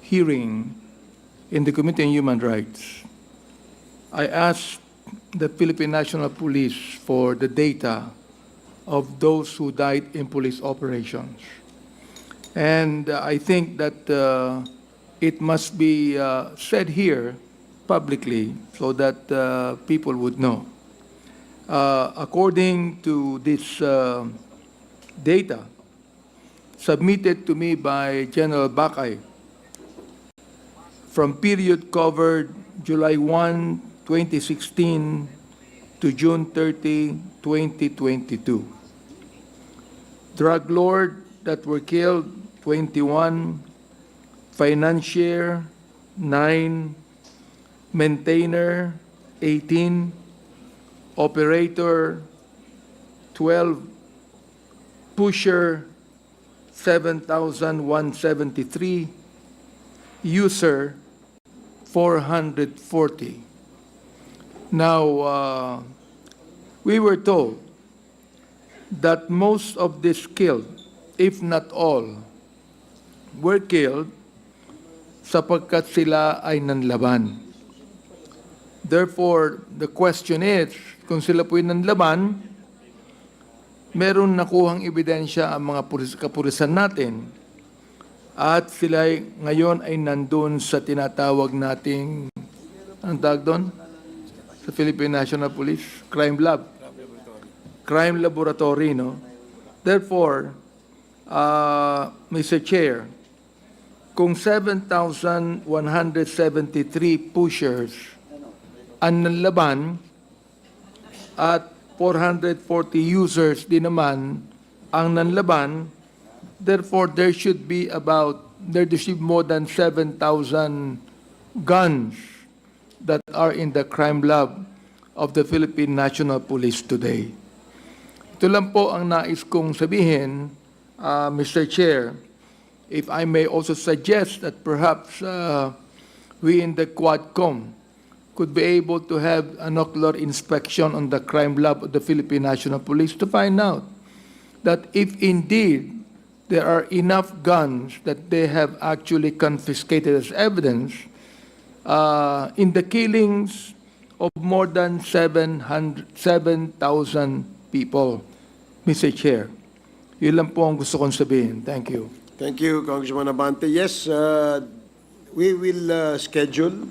Speaker 7: hearing in the Committee on Human Rights, I asked the Philippine National Police for the data of those who died in police operations. And I think that it must be said here publicly so that people would know. According to this data submitted to me by General Bakay, from period covered July 1, 2016 to June 30, 2022. Drug lord that were killed, 21, financier, 9, maintainer, 18, operator, 12, pusher, 7,173, user, 440. Now, we were told that most of these killed, if not all, were killed sapagkat sila ay nanlaban. Therefore, the question is, kung sila po'y nanlaban, meron nakuhang ebidensya ang mga kapulisan natin at sila ngayon ay nandun sa tinatawag nating, ang tawag doon? Sa Philippine National Police, Crime Lab. Crime Laboratory, no? Therefore, Mr. Chair, kung 7,173 pushers ang nanlaban at 440 users din naman ang nanlaban, therefore there should be more than 7,000 guns that are in the crime lab of the Philippine National Police today. Ito lang po ang nais kong sabihin, Mr. Chair, if I may also suggest that perhaps we in the Quadcom could be able to have an ocular inspection on the crime lab of the Philippine National Police to find out that if indeed there are enough guns that they have actually confiscated as evidence in the killings of more than 7,000 people, Mr. Chair. Yun lang po ang gusto kong sabihin. Thank you.
Speaker 3: Thank you, Congressman Abante. Yes, we will schedule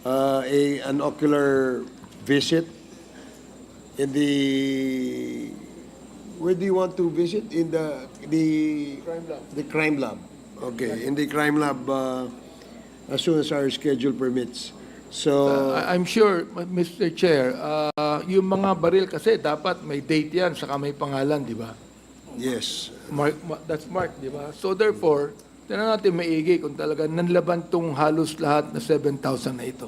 Speaker 3: an ocular visit in the. Where do you want to visit? In the crime lab. Okay, in the crime lab as soon as our schedule permits. So
Speaker 7: I'm sure, Mr. Chair, yung mga baril kasi dapat may date yan, saka may pangalan, di ba?
Speaker 3: yes.
Speaker 7: That's marked, di ba? So therefore, tingnan natin maigi kung talaga nanlaban tong halos lahat na 7,000 na ito.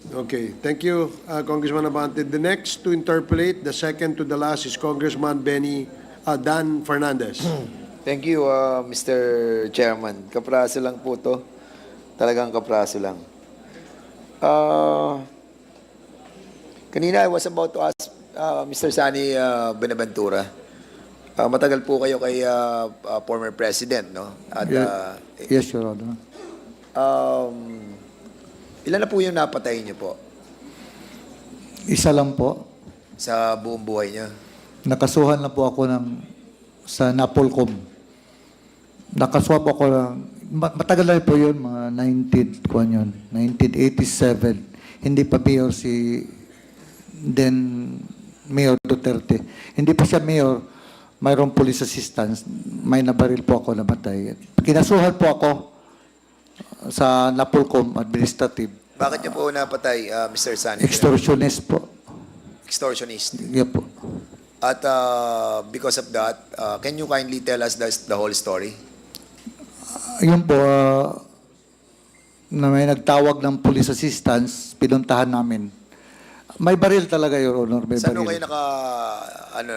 Speaker 3: Okay, thank you, Congressman Abante. The next to interpolate, the second to the last, is Congressman Dan Fernandez.
Speaker 8: Thank you, Mr. Chairman. Kapraso lang po to. Talagang kapraso lang. Kanina I was about to ask Mr. Sani Benaventura. Matagal po kayo kay former President, no? At
Speaker 1: Yes, Your Honor.
Speaker 8: ilan na po yung napatay niyo po
Speaker 1: Isa lang po.
Speaker 8: sa buong buhay niyo?
Speaker 1: Nakasuhan na po ako sa Napolcom. Nakasuha po ako matagal na po yun, mga 1987. Hindi pa mayor Mayor Duterte. Hindi pa siya mayor, mayroong police assistance, may nabaril po ako, namatay. Kinasuhan po ako sa Napolcom Administrative.
Speaker 8: Bakit niyo po napatay, Mr. Sani?
Speaker 1: Extortionist po.
Speaker 8: Extortionist.
Speaker 1: Yeah po.
Speaker 8: At because of that, can you kindly tell us the whole story?
Speaker 1: Yun po, na may nagtawag ng police assistance, pinuntahan namin. May baril talaga, Your Honor, may
Speaker 8: Saan
Speaker 1: baril.
Speaker 8: kayo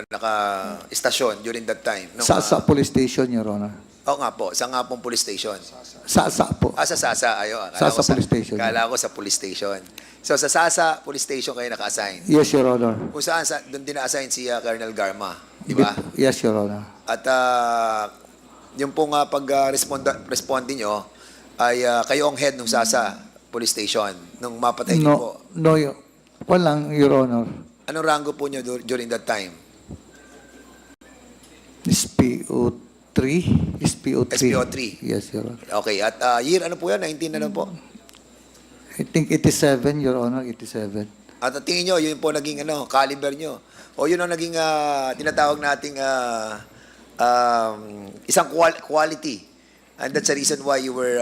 Speaker 8: naka-istasyon during that time?
Speaker 1: Sa police station, Your Honor.
Speaker 8: Oo nga po, sa nga pong police station.
Speaker 1: Sa po.
Speaker 8: Sa Sasa, ayo.
Speaker 1: Sasa police station.
Speaker 8: Kala ko sa police station. So sa Sasa police station kayo naka-assign.
Speaker 1: Yes, Your Honor.
Speaker 8: Kung saan, doon din na-assign si Colonel Garma, di ba?
Speaker 1: Yes, Your Honor.
Speaker 8: At yung pong pag-respondi nyo, ay kayo ang head ng Sasa police station nung mapatay niyo po.
Speaker 1: Walang, Your Honor.
Speaker 8: Anong rango po nyo during that time?
Speaker 1: SPO3? SPO3.
Speaker 8: SPO3.
Speaker 1: Yes, Your Honor.
Speaker 8: Okay, at year ano po yan? 19 na lang po.
Speaker 1: I think 87, Your Honor, 87.
Speaker 8: At tingin nyo, yun po naging caliber nyo. O yun ang naging tinatawag nating isang quality. And that's the reason why you were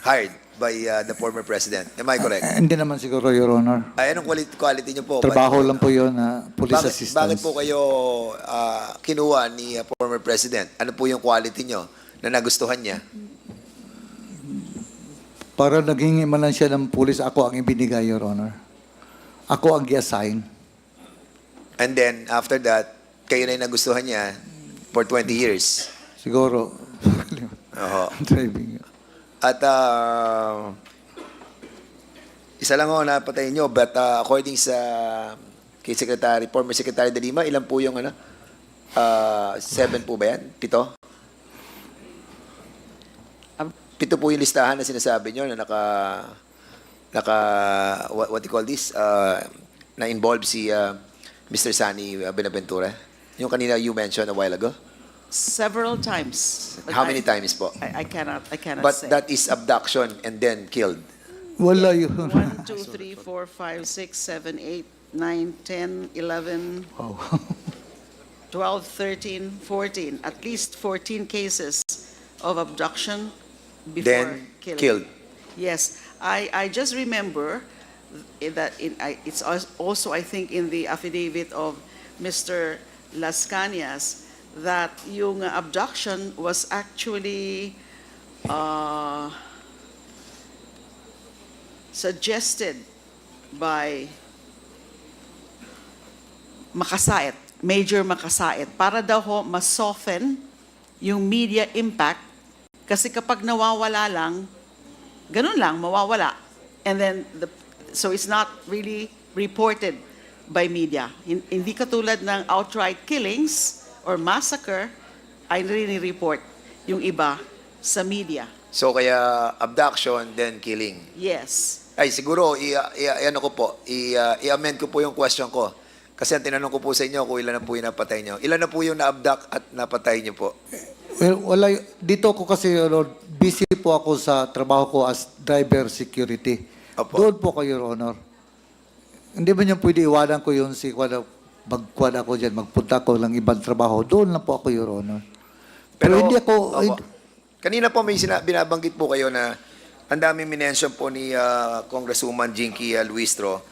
Speaker 8: hired by the former president. Am I correct?
Speaker 1: Hindi naman siguro, Your Honor.
Speaker 8: Ay, anong quality nyo po?
Speaker 1: Trabaho lang po yun na police assistance.
Speaker 8: Bakit po kayo kinuha ni former president? Ano po yung quality nyo na nagustuhan niya?
Speaker 1: Para naging imanan siya ng police, ako ang ibinigay, Your Honor. Ako ang i-assign.
Speaker 8: And then, after that, kayo na yung nagustuhan niya for 20 years.
Speaker 1: Siguro.
Speaker 8: Oho.
Speaker 1: Driving.
Speaker 8: At isa lang ako napatay nyo, but according sa kay former Secretary de Lima, ilan po yung 7 po ba yan? 7? 7 po yung listahan na sinasabi nyo na what you call this, na involved si Mr. Sani Benaventura. Yung kanina you mentioned a while ago.
Speaker 2: Several times. But
Speaker 8: How many times po?
Speaker 2: I cannot
Speaker 8: But
Speaker 2: say.
Speaker 8: that is abduction and then killed.
Speaker 1: Wala yun.
Speaker 2: 1, 2, 3, 4, 5, 6, 7, 8, 9, 10, 11,
Speaker 1: Wow.
Speaker 2: 12, 13, 14. At least 14 cases of abduction before
Speaker 8: Then
Speaker 2: killing.
Speaker 8: killed.
Speaker 2: Yes. I just remember that it's also, I think, in the affidavit of Mr. Las Cañas that yung abduction was actually suggested by Makasait, Major Makasait, para daw ho ma-soften yung media impact kasi kapag nawawala lang, ganun lang, mawawala. And then, so it's not really reported by media. Hindi katulad ng outright killings or massacre, ay report yung iba sa media.
Speaker 8: So kaya abduction then killing.
Speaker 2: Yes.
Speaker 8: Ay siguro ano ko po, i-amend ko po yung question ko. Kasi ang tinanong ko po sa inyo kung ilan na po yung napatay nyo. Ilan na po yung na-abduct at napatay nyo po?
Speaker 1: Well, wala dito ko kasi, Lord, busy po ako sa trabaho ko as driver security.
Speaker 8: Opo.
Speaker 1: Doon po kayo, Your Honor. Hindi ba niyo pwede iwanan ko yun si magkwad ako dyan, magpunta ko lang ibang trabaho. Doon lang po ako, Your Honor. Pero hindi ako...
Speaker 8: Opo. Kanina po may binabanggit po kayo na ang daming minention po ni Congresswoman Jinky Luistro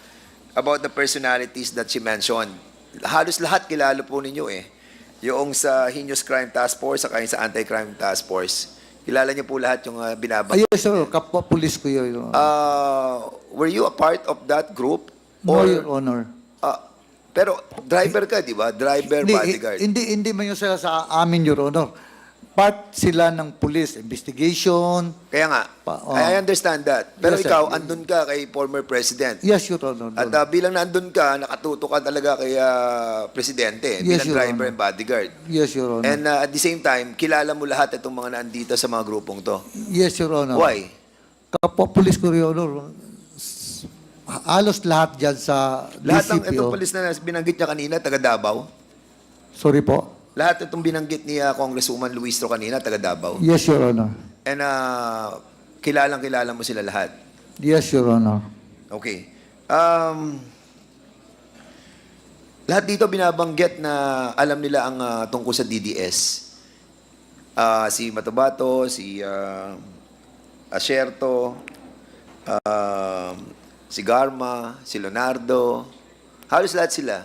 Speaker 8: about the personalities that she mentioned. Halos lahat kilala po ninyo eh. Yung sa Heinous Crime Task Force, saka yung sa Anti-Crime Task Force. Kilala niyo po lahat yung binabanggit.
Speaker 1: Ayun, sir. Kapwa pulis ko yun, Your Honor.
Speaker 8: Were you a part of that group?
Speaker 1: No, Your Honor.
Speaker 8: Pero driver ka, di ba? Driver, bodyguard.
Speaker 1: Hindi man yun sila sa amin, Your Honor. Part sila ng police investigation.
Speaker 8: Kaya nga,
Speaker 1: oh.
Speaker 8: I understand that. Pero
Speaker 1: Yes, sir.
Speaker 8: ikaw, andun ka kay former president.
Speaker 1: Yes, Your Honor.
Speaker 8: At bilang nandun ka, nakatuto ka talaga kay presidente
Speaker 1: Yes,
Speaker 8: bilang
Speaker 1: Your
Speaker 8: driver
Speaker 1: Honor.
Speaker 8: and bodyguard.
Speaker 1: Yes, Your Honor.
Speaker 8: And at the same time, kilala mo lahat itong mga nandito sa mga grupong to.
Speaker 1: Yes, Your Honor.
Speaker 8: Why?
Speaker 1: Kapwa pulis ko, Your Honor. Halos lahat dyan sa
Speaker 8: Lahat ng
Speaker 1: DCPO.
Speaker 8: itong polis na binanggit niya kanina, taga Davao.
Speaker 1: Sorry po.
Speaker 8: Lahat itong binanggit ni Congresswoman Luistro kanina, taga Davao.
Speaker 1: Yes, Your Honor.
Speaker 8: And kilalang-kilala mo sila lahat.
Speaker 1: Yes, Your Honor.
Speaker 8: Okay. Lahat dito binabanggit na alam nila ang tungkol sa DDS. Si Matabato, si Asierto, si Garma, si Leonardo. Halos lahat sila.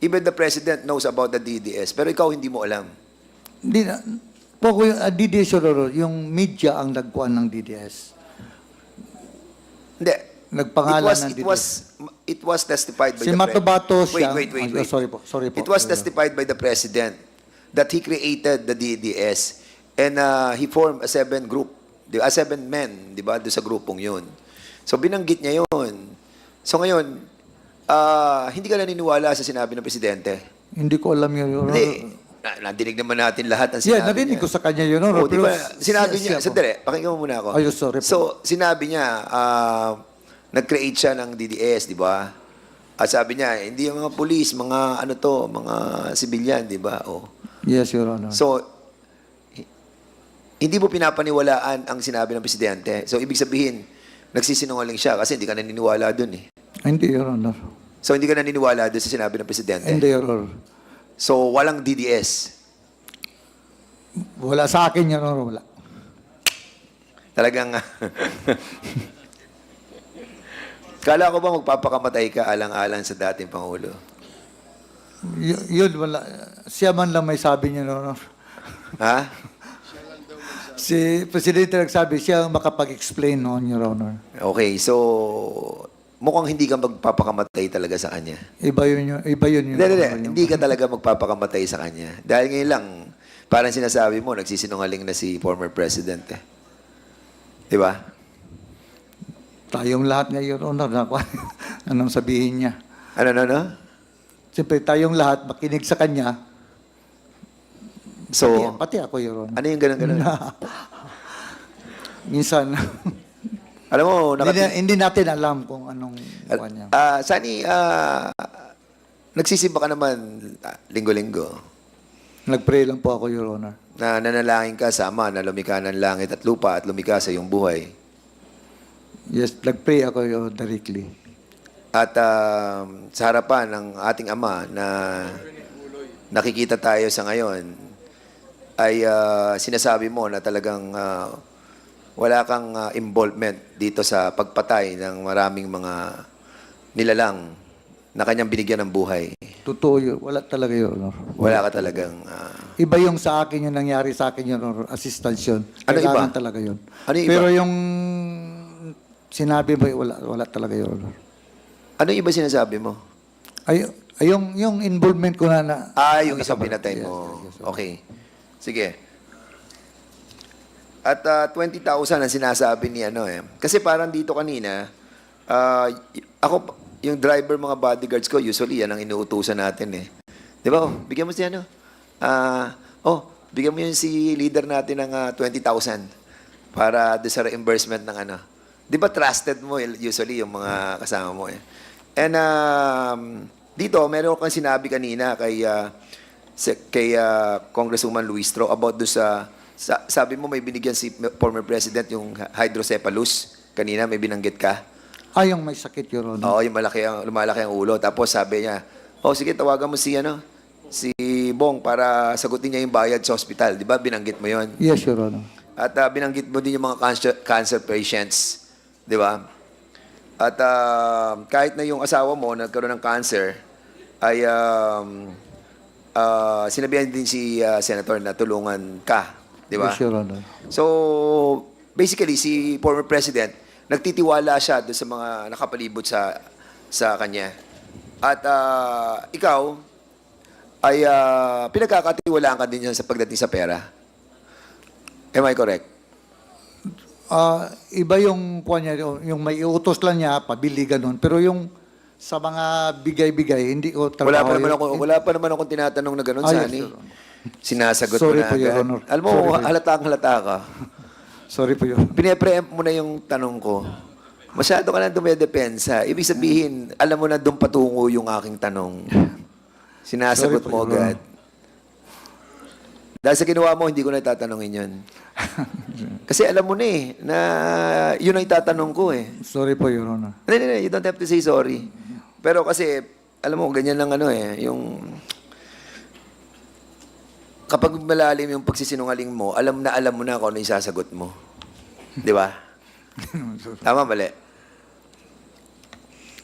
Speaker 8: Even the president knows about the DDS. Pero ikaw hindi mo alam.
Speaker 1: Hindi na. Po ko yung DDS, Your Honor, yung media ang nagkuhan ng DDS.
Speaker 8: Hindi.
Speaker 1: Nagpangalan ng DDS.
Speaker 8: It was testified by
Speaker 1: Si
Speaker 8: the
Speaker 1: Matabato siya.
Speaker 8: Wait.
Speaker 1: Sorry po.
Speaker 8: It was testified by the president that he created the DDS and he formed a 7 men, di ba, doon sa grupong yun. So binanggit niya yun. So ngayon, hindi ka naniniwala sa sinabi ng presidente?
Speaker 1: Hindi ko alam yun, Your Honor.
Speaker 8: Hindi. Nadinig naman natin lahat ang
Speaker 1: Yeah,
Speaker 8: sinabi
Speaker 1: narinig
Speaker 8: niya.
Speaker 1: ko sa kanya, Your Honor.
Speaker 8: Oo, di ba? Sinabi niya,
Speaker 1: siya po.
Speaker 8: sandali, pakinggan mo muna ako.
Speaker 1: Ay, sorry po.
Speaker 8: So, sinabi niya, nag-create siya ng DDS, di ba? At sabi niya, hindi yung mga police, mga mga civilian, di ba? Oh.
Speaker 1: Yes, Your Honor.
Speaker 8: So, hindi mo pinapaniwalaan ang sinabi ng presidente. So, ibig sabihin, nagsisinungaling siya kasi hindi ka naniniwala dun eh.
Speaker 1: Hindi, Your Honor.
Speaker 8: So, hindi ka naniniwala dun sa sinabi ng presidente.
Speaker 1: Hindi, Your Honor.
Speaker 8: So, walang DDS.
Speaker 1: Wala sa akin, Your Honor. Wala.
Speaker 8: Talagang, kala ko ba magpapakamatay ka alang-alang sa dating Pangulo?
Speaker 1: Yun, wala. Siya man lang may sabi niya, Your Honor.
Speaker 8: Ha?
Speaker 1: Si Presidente nagsabi, siya ang makapag-explain noon, Your Honor.
Speaker 8: Okay, so mukhang hindi ka magpapakamatay talaga sa kanya.
Speaker 1: Iba yun, Your Honor.
Speaker 8: Hindi ka talaga magpapakamatay sa kanya. Dahil ngayon lang, parang sinasabi mo, nagsisinungaling na si former president eh. Di ba?
Speaker 1: Tayong lahat nga, Your Honor. Anong sabihin niya?
Speaker 8: Ano?
Speaker 1: Siyempre, tayong lahat makinig sa kanya.
Speaker 8: So,
Speaker 1: Pati ako, Your Honor.
Speaker 8: ano yung ganun-ganun?
Speaker 1: Minsan,
Speaker 8: Alam mo,
Speaker 1: hindi natin alam kung anong buwan niya.
Speaker 8: Sani, nagsisimba ka naman linggo-linggo.
Speaker 1: Nag-pray lang po ako, Your Honor.
Speaker 8: Na nanalangin ka sa Ama na lumikha ng langit at lupa at lumikha sa iyong buhay.
Speaker 1: Yes, nag-pray ako directly.
Speaker 8: At sa harapan ng ating Ama na nakikita tayo sa ngayon, ay sinasabi mo na talagang wala kang involvement dito sa pagpatay ng maraming mga nilalang na kanyang binigyan ng buhay.
Speaker 1: Totoo yun. Wala talaga, Your Honor.
Speaker 8: Wala ka talagang...
Speaker 1: Iba yung sa akin, yung nangyari sa akin, Your Honor, assistance yun.
Speaker 8: Ano
Speaker 1: Kailangan
Speaker 8: iba?
Speaker 1: talaga yun.
Speaker 8: Ano iba?
Speaker 1: Pero yung sinabi mo, wala talaga, Your Honor.
Speaker 8: Ano yung iba sinasabi mo?
Speaker 1: Yung involvement ko na
Speaker 8: Yung isang pinatay mo. Okay. Sige. At 20,000 ang sinasabi ni Kasi parang dito kanina, ako, yung driver mga bodyguards ko, usually yan ang inuutusan natin eh. Di ba? Bigyan mo si bigyan mo yung si leader natin ng 20,000 para doon sa reimbursement ng Di ba trusted mo usually yung mga kasama mo eh. And dito, meron kang sinabi kanina kay Congresswoman Luistro about do sa Sabi mo may binigyan si former president yung hydrocephalus. Kanina may binanggit ka.
Speaker 1: Yung may sakit, Your Honor.
Speaker 8: Oo, yung lumalaki ang ulo. Tapos sabi niya, sige, tawagan mo si Bong para sagutin niya yung bayad sa hospital. Di ba? Binanggit mo yon.
Speaker 1: Yes, Your Honor.
Speaker 8: At binanggit mo din yung mga cancer patients. Di ba? At kahit na yung asawa mo nagkaroon ng cancer, ay sinabihan din si Senator na tulungan ka. Di ba?
Speaker 1: Yes, Your Honor.
Speaker 8: So, basically, si former president, nagtitiwala siya doon sa mga nakapalibot sa kanya. At ikaw, ay pinagkakatiwalaan ka din yan sa pagdating sa pera. Am I correct?
Speaker 1: Iba yung kuha niya, yung may iutos lang niya, pabili ganun. Pero yung sa mga bigay-bigay, hindi ko
Speaker 8: Wala
Speaker 1: trabaho.
Speaker 8: wala pa naman akong tinatanong na gano'n,
Speaker 1: Yes,
Speaker 8: Sani.
Speaker 1: Your Honor.
Speaker 8: Sinasagot
Speaker 1: Sorry
Speaker 8: mo na
Speaker 1: po, Your
Speaker 8: agad.
Speaker 1: Honor.
Speaker 8: Alam mo,
Speaker 1: Sorry po.
Speaker 8: halata ka.
Speaker 1: Sorry po, Your Honor.
Speaker 8: Pine-preempt mo na yung tanong ko. Masyado ka na dumedepensa. Ibig sabihin, alam mo na doon patungo yung aking tanong. Sinasagot
Speaker 1: Sorry po,
Speaker 8: mo
Speaker 1: Your
Speaker 8: agad. Dahil sa ginawa mo, hindi ko na tatanungin yun. Kasi alam mo na na yun ang itatanong ko
Speaker 1: Sorry po, Your Honor.
Speaker 8: Hindi, you don't have to say sorry. Pero kasi, alam mo, ganyan lang yung... Kapag malalim yung pagsisinungaling mo, alam mo na kung ano yung sasagot mo. Di ba? Tama, mali.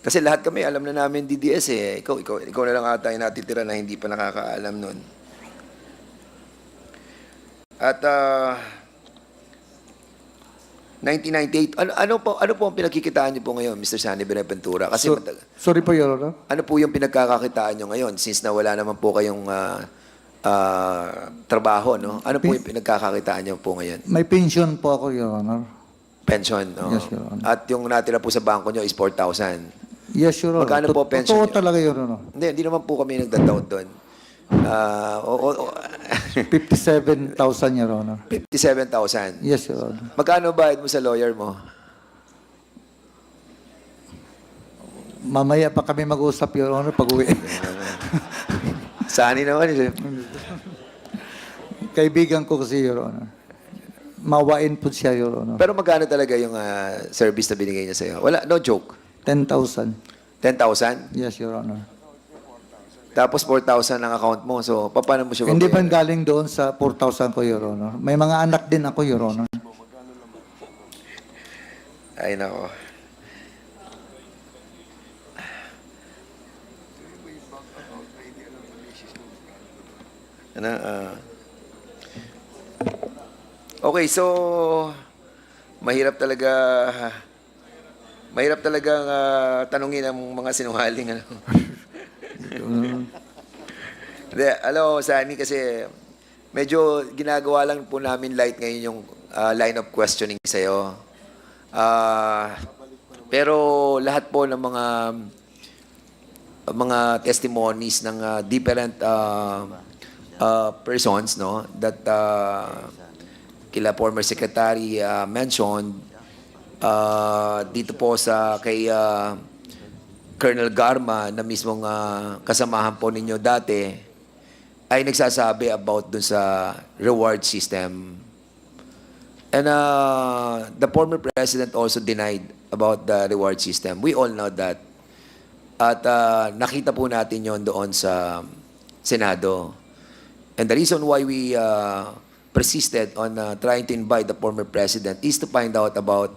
Speaker 8: Kasi lahat kami, alam na namin DDS Ikaw na lang ata yung natitira na hindi pa nakakaalam nun. At 1998, ano po ang pinagkikitaan niyo po ngayon, Mr. Sani Benaventura? Kasi
Speaker 1: Sorry po, Your Honor.
Speaker 8: ano po yung pinagkakakitaan niyo ngayon since na wala naman po kayong trabaho, no? Ano po yung pinagkakakitaan niyo po ngayon?
Speaker 1: May pension po ako, Your Honor.
Speaker 8: Pension, no?
Speaker 1: Yes, Your Honor.
Speaker 8: At yung natira po sa bangko niyo is 4,000.
Speaker 1: Yes, Your Honor.
Speaker 8: Magkano po pension
Speaker 1: Totoo
Speaker 8: niyo?
Speaker 1: talaga, Your Honor.
Speaker 8: Hindi naman po kami nagda-doubt doon.
Speaker 1: 57,000, Your Honor.
Speaker 8: 57,000.
Speaker 1: Yes, Your Honor.
Speaker 8: Magkano bayad mo sa lawyer mo?
Speaker 1: Mamaya pa kami mag-usap, Your Honor, pag-uwi.
Speaker 8: Sani naman.
Speaker 1: Kaibigan ko kasi, Your Honor. Mawain po siya, Your Honor.
Speaker 8: Pero magkano talaga yung service na binigay niya sa'yo? Wala, no joke.
Speaker 1: 10,000.
Speaker 8: 10,000?
Speaker 1: Yes, Your Honor.
Speaker 8: Tapos 4,000 ang account mo. So, paano mo siya
Speaker 1: Hindi pa
Speaker 8: babayaran?
Speaker 1: galing doon sa 4,000 ko, Your Honor. May mga anak din ako, Your Honor.
Speaker 8: Ay, nako. Okay, so mahirap talagang tanungin ang mga sinungaling. Ano? Hindi, alam mo, Sani, kasi medyo ginagawa lang po namin light ngayon yung line of questioning sa'yo. Pero lahat po ng mga testimonies ng different persons, no, that kila former secretary mentioned dito po kay Colonel Garma na mismong kasamahan po ninyo dati ay nagsasabi about dun sa reward system. And the former president also denied about the reward system. We all know that. At nakita po natin yon doon sa Senado. And the reason why we persisted on trying to invite the former president is to find out about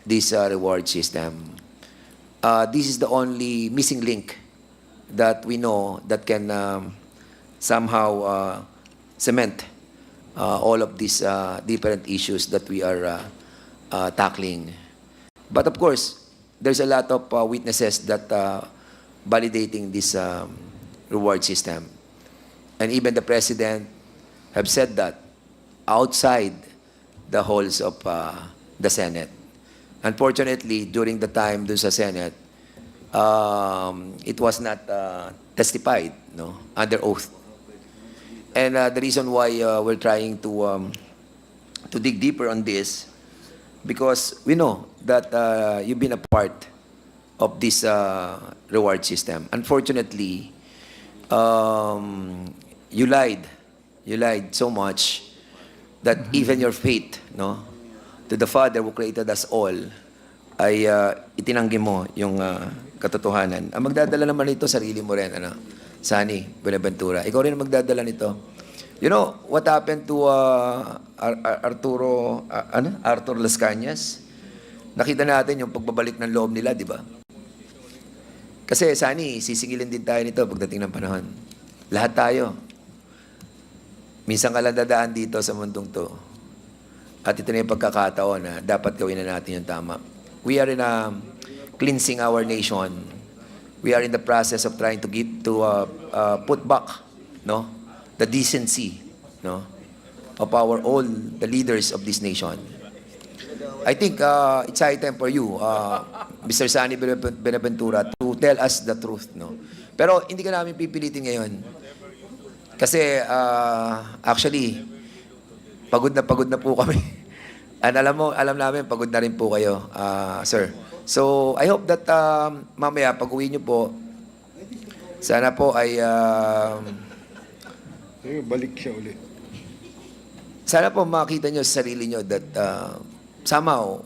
Speaker 8: this reward system. This is the only missing link that we know that can somehow cement all of these different issues that we are tackling. But of course, there's a lot of witnesses that validating this reward system. And even the president have said that outside the halls of the Senate. Unfortunately, during the time dun sa Senate, it was not testified, no, under oath. And the reason why we're trying to dig deeper on this, because we know that you've been a part of this reward system. Unfortunately, you lied so much that even your faith, no, to the Father who created us all, ay itinanggi mo yung katotohanan. Ang magdadala naman nito, sarili mo rin, ano, Sani Buenaventura. Ikaw rin ang magdadala nito. You know, what happened to Arthur Las Cañas? Nakita natin yung pagbabalik ng loob nila, di ba? Kasi, Sani, sisingilin din tayo nito pagdating ng panahon. Lahat tayo. Minsan ka lang dadaan dito sa mundong to. At ito na yung pagkakataon na dapat gawin na natin yung tama. We are in cleansing our nation. We are in the process of trying to put back, no, the decency, no, of all the leaders of this nation. I think it's high time for you, Mr. Sani Buenaventura, to tell us the truth, no. Pero hindi ka namin pipilitin ngayon. Kasi actually, pagod na po kami. And alam namin, pagod na rin po kayo, sir. So, I hope that mamaya, pag-uwi niyo po, sana po ay...
Speaker 3: Balik siya ulit.
Speaker 8: Sana po makita niyo sa sarili niyo that somehow,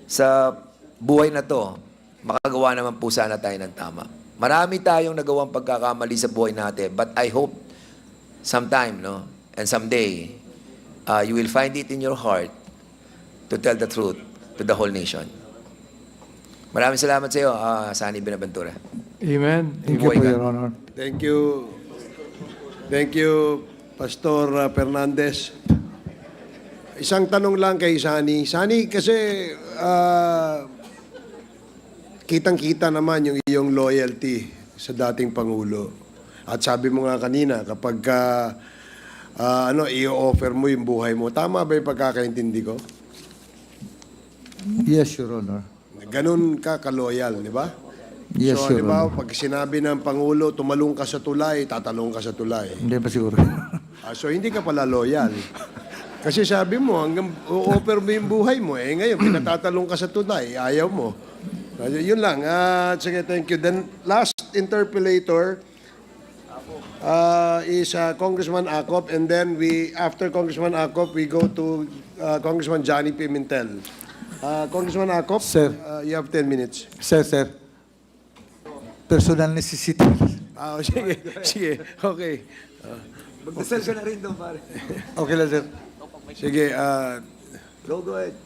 Speaker 8: sa buhay na to, makagawa naman po sana tayo ng tama. Marami tayong nagawang pagkakamali sa buhay natin, but I hope sometime, no, and someday, you will find it in your heart to tell the truth to the whole nation. Maraming salamat sa iyo, Sani Buenaventura.
Speaker 7: Amen.
Speaker 1: Thank you po, Your Honor.
Speaker 3: Thank you. Thank you, Pastor Fernandez. Isang tanong lang kay Sani. Sani, kasi kitang-kita naman yung iyong loyalty sa dating Pangulo. At sabi mo nga kanina, kapag i-offer mo yung buhay mo, tama ba yung pagkakaintindi ko?
Speaker 1: Yes, Your Honor.
Speaker 3: Ganun ka ka-loyal, di ba?
Speaker 1: Yes,
Speaker 3: So,
Speaker 1: Your
Speaker 3: di ba,
Speaker 1: Honor.
Speaker 3: pag sinabi ng Pangulo, tumalong ka sa tulay, tatalong ka sa tulay.
Speaker 1: Hindi pa siguro.
Speaker 3: So, hindi ka pala loyal. Kasi sabi mo, hanggang o-offer mo yung buhay mo, ngayon, pinatatalong ka sa tulay, ayaw mo. Yun lang. Sige, thank you. Then, last interpellator is Congressman Acop, and then after Congressman Acop, we go to Congressman Johnny Pimentel. Congressman Acop,
Speaker 1: Sir.
Speaker 3: You have 10 minutes.
Speaker 1: Sir. Personal necessity.
Speaker 3: Sige. Okay.
Speaker 1: Okay lang, sir.
Speaker 3: Sige, go ahead.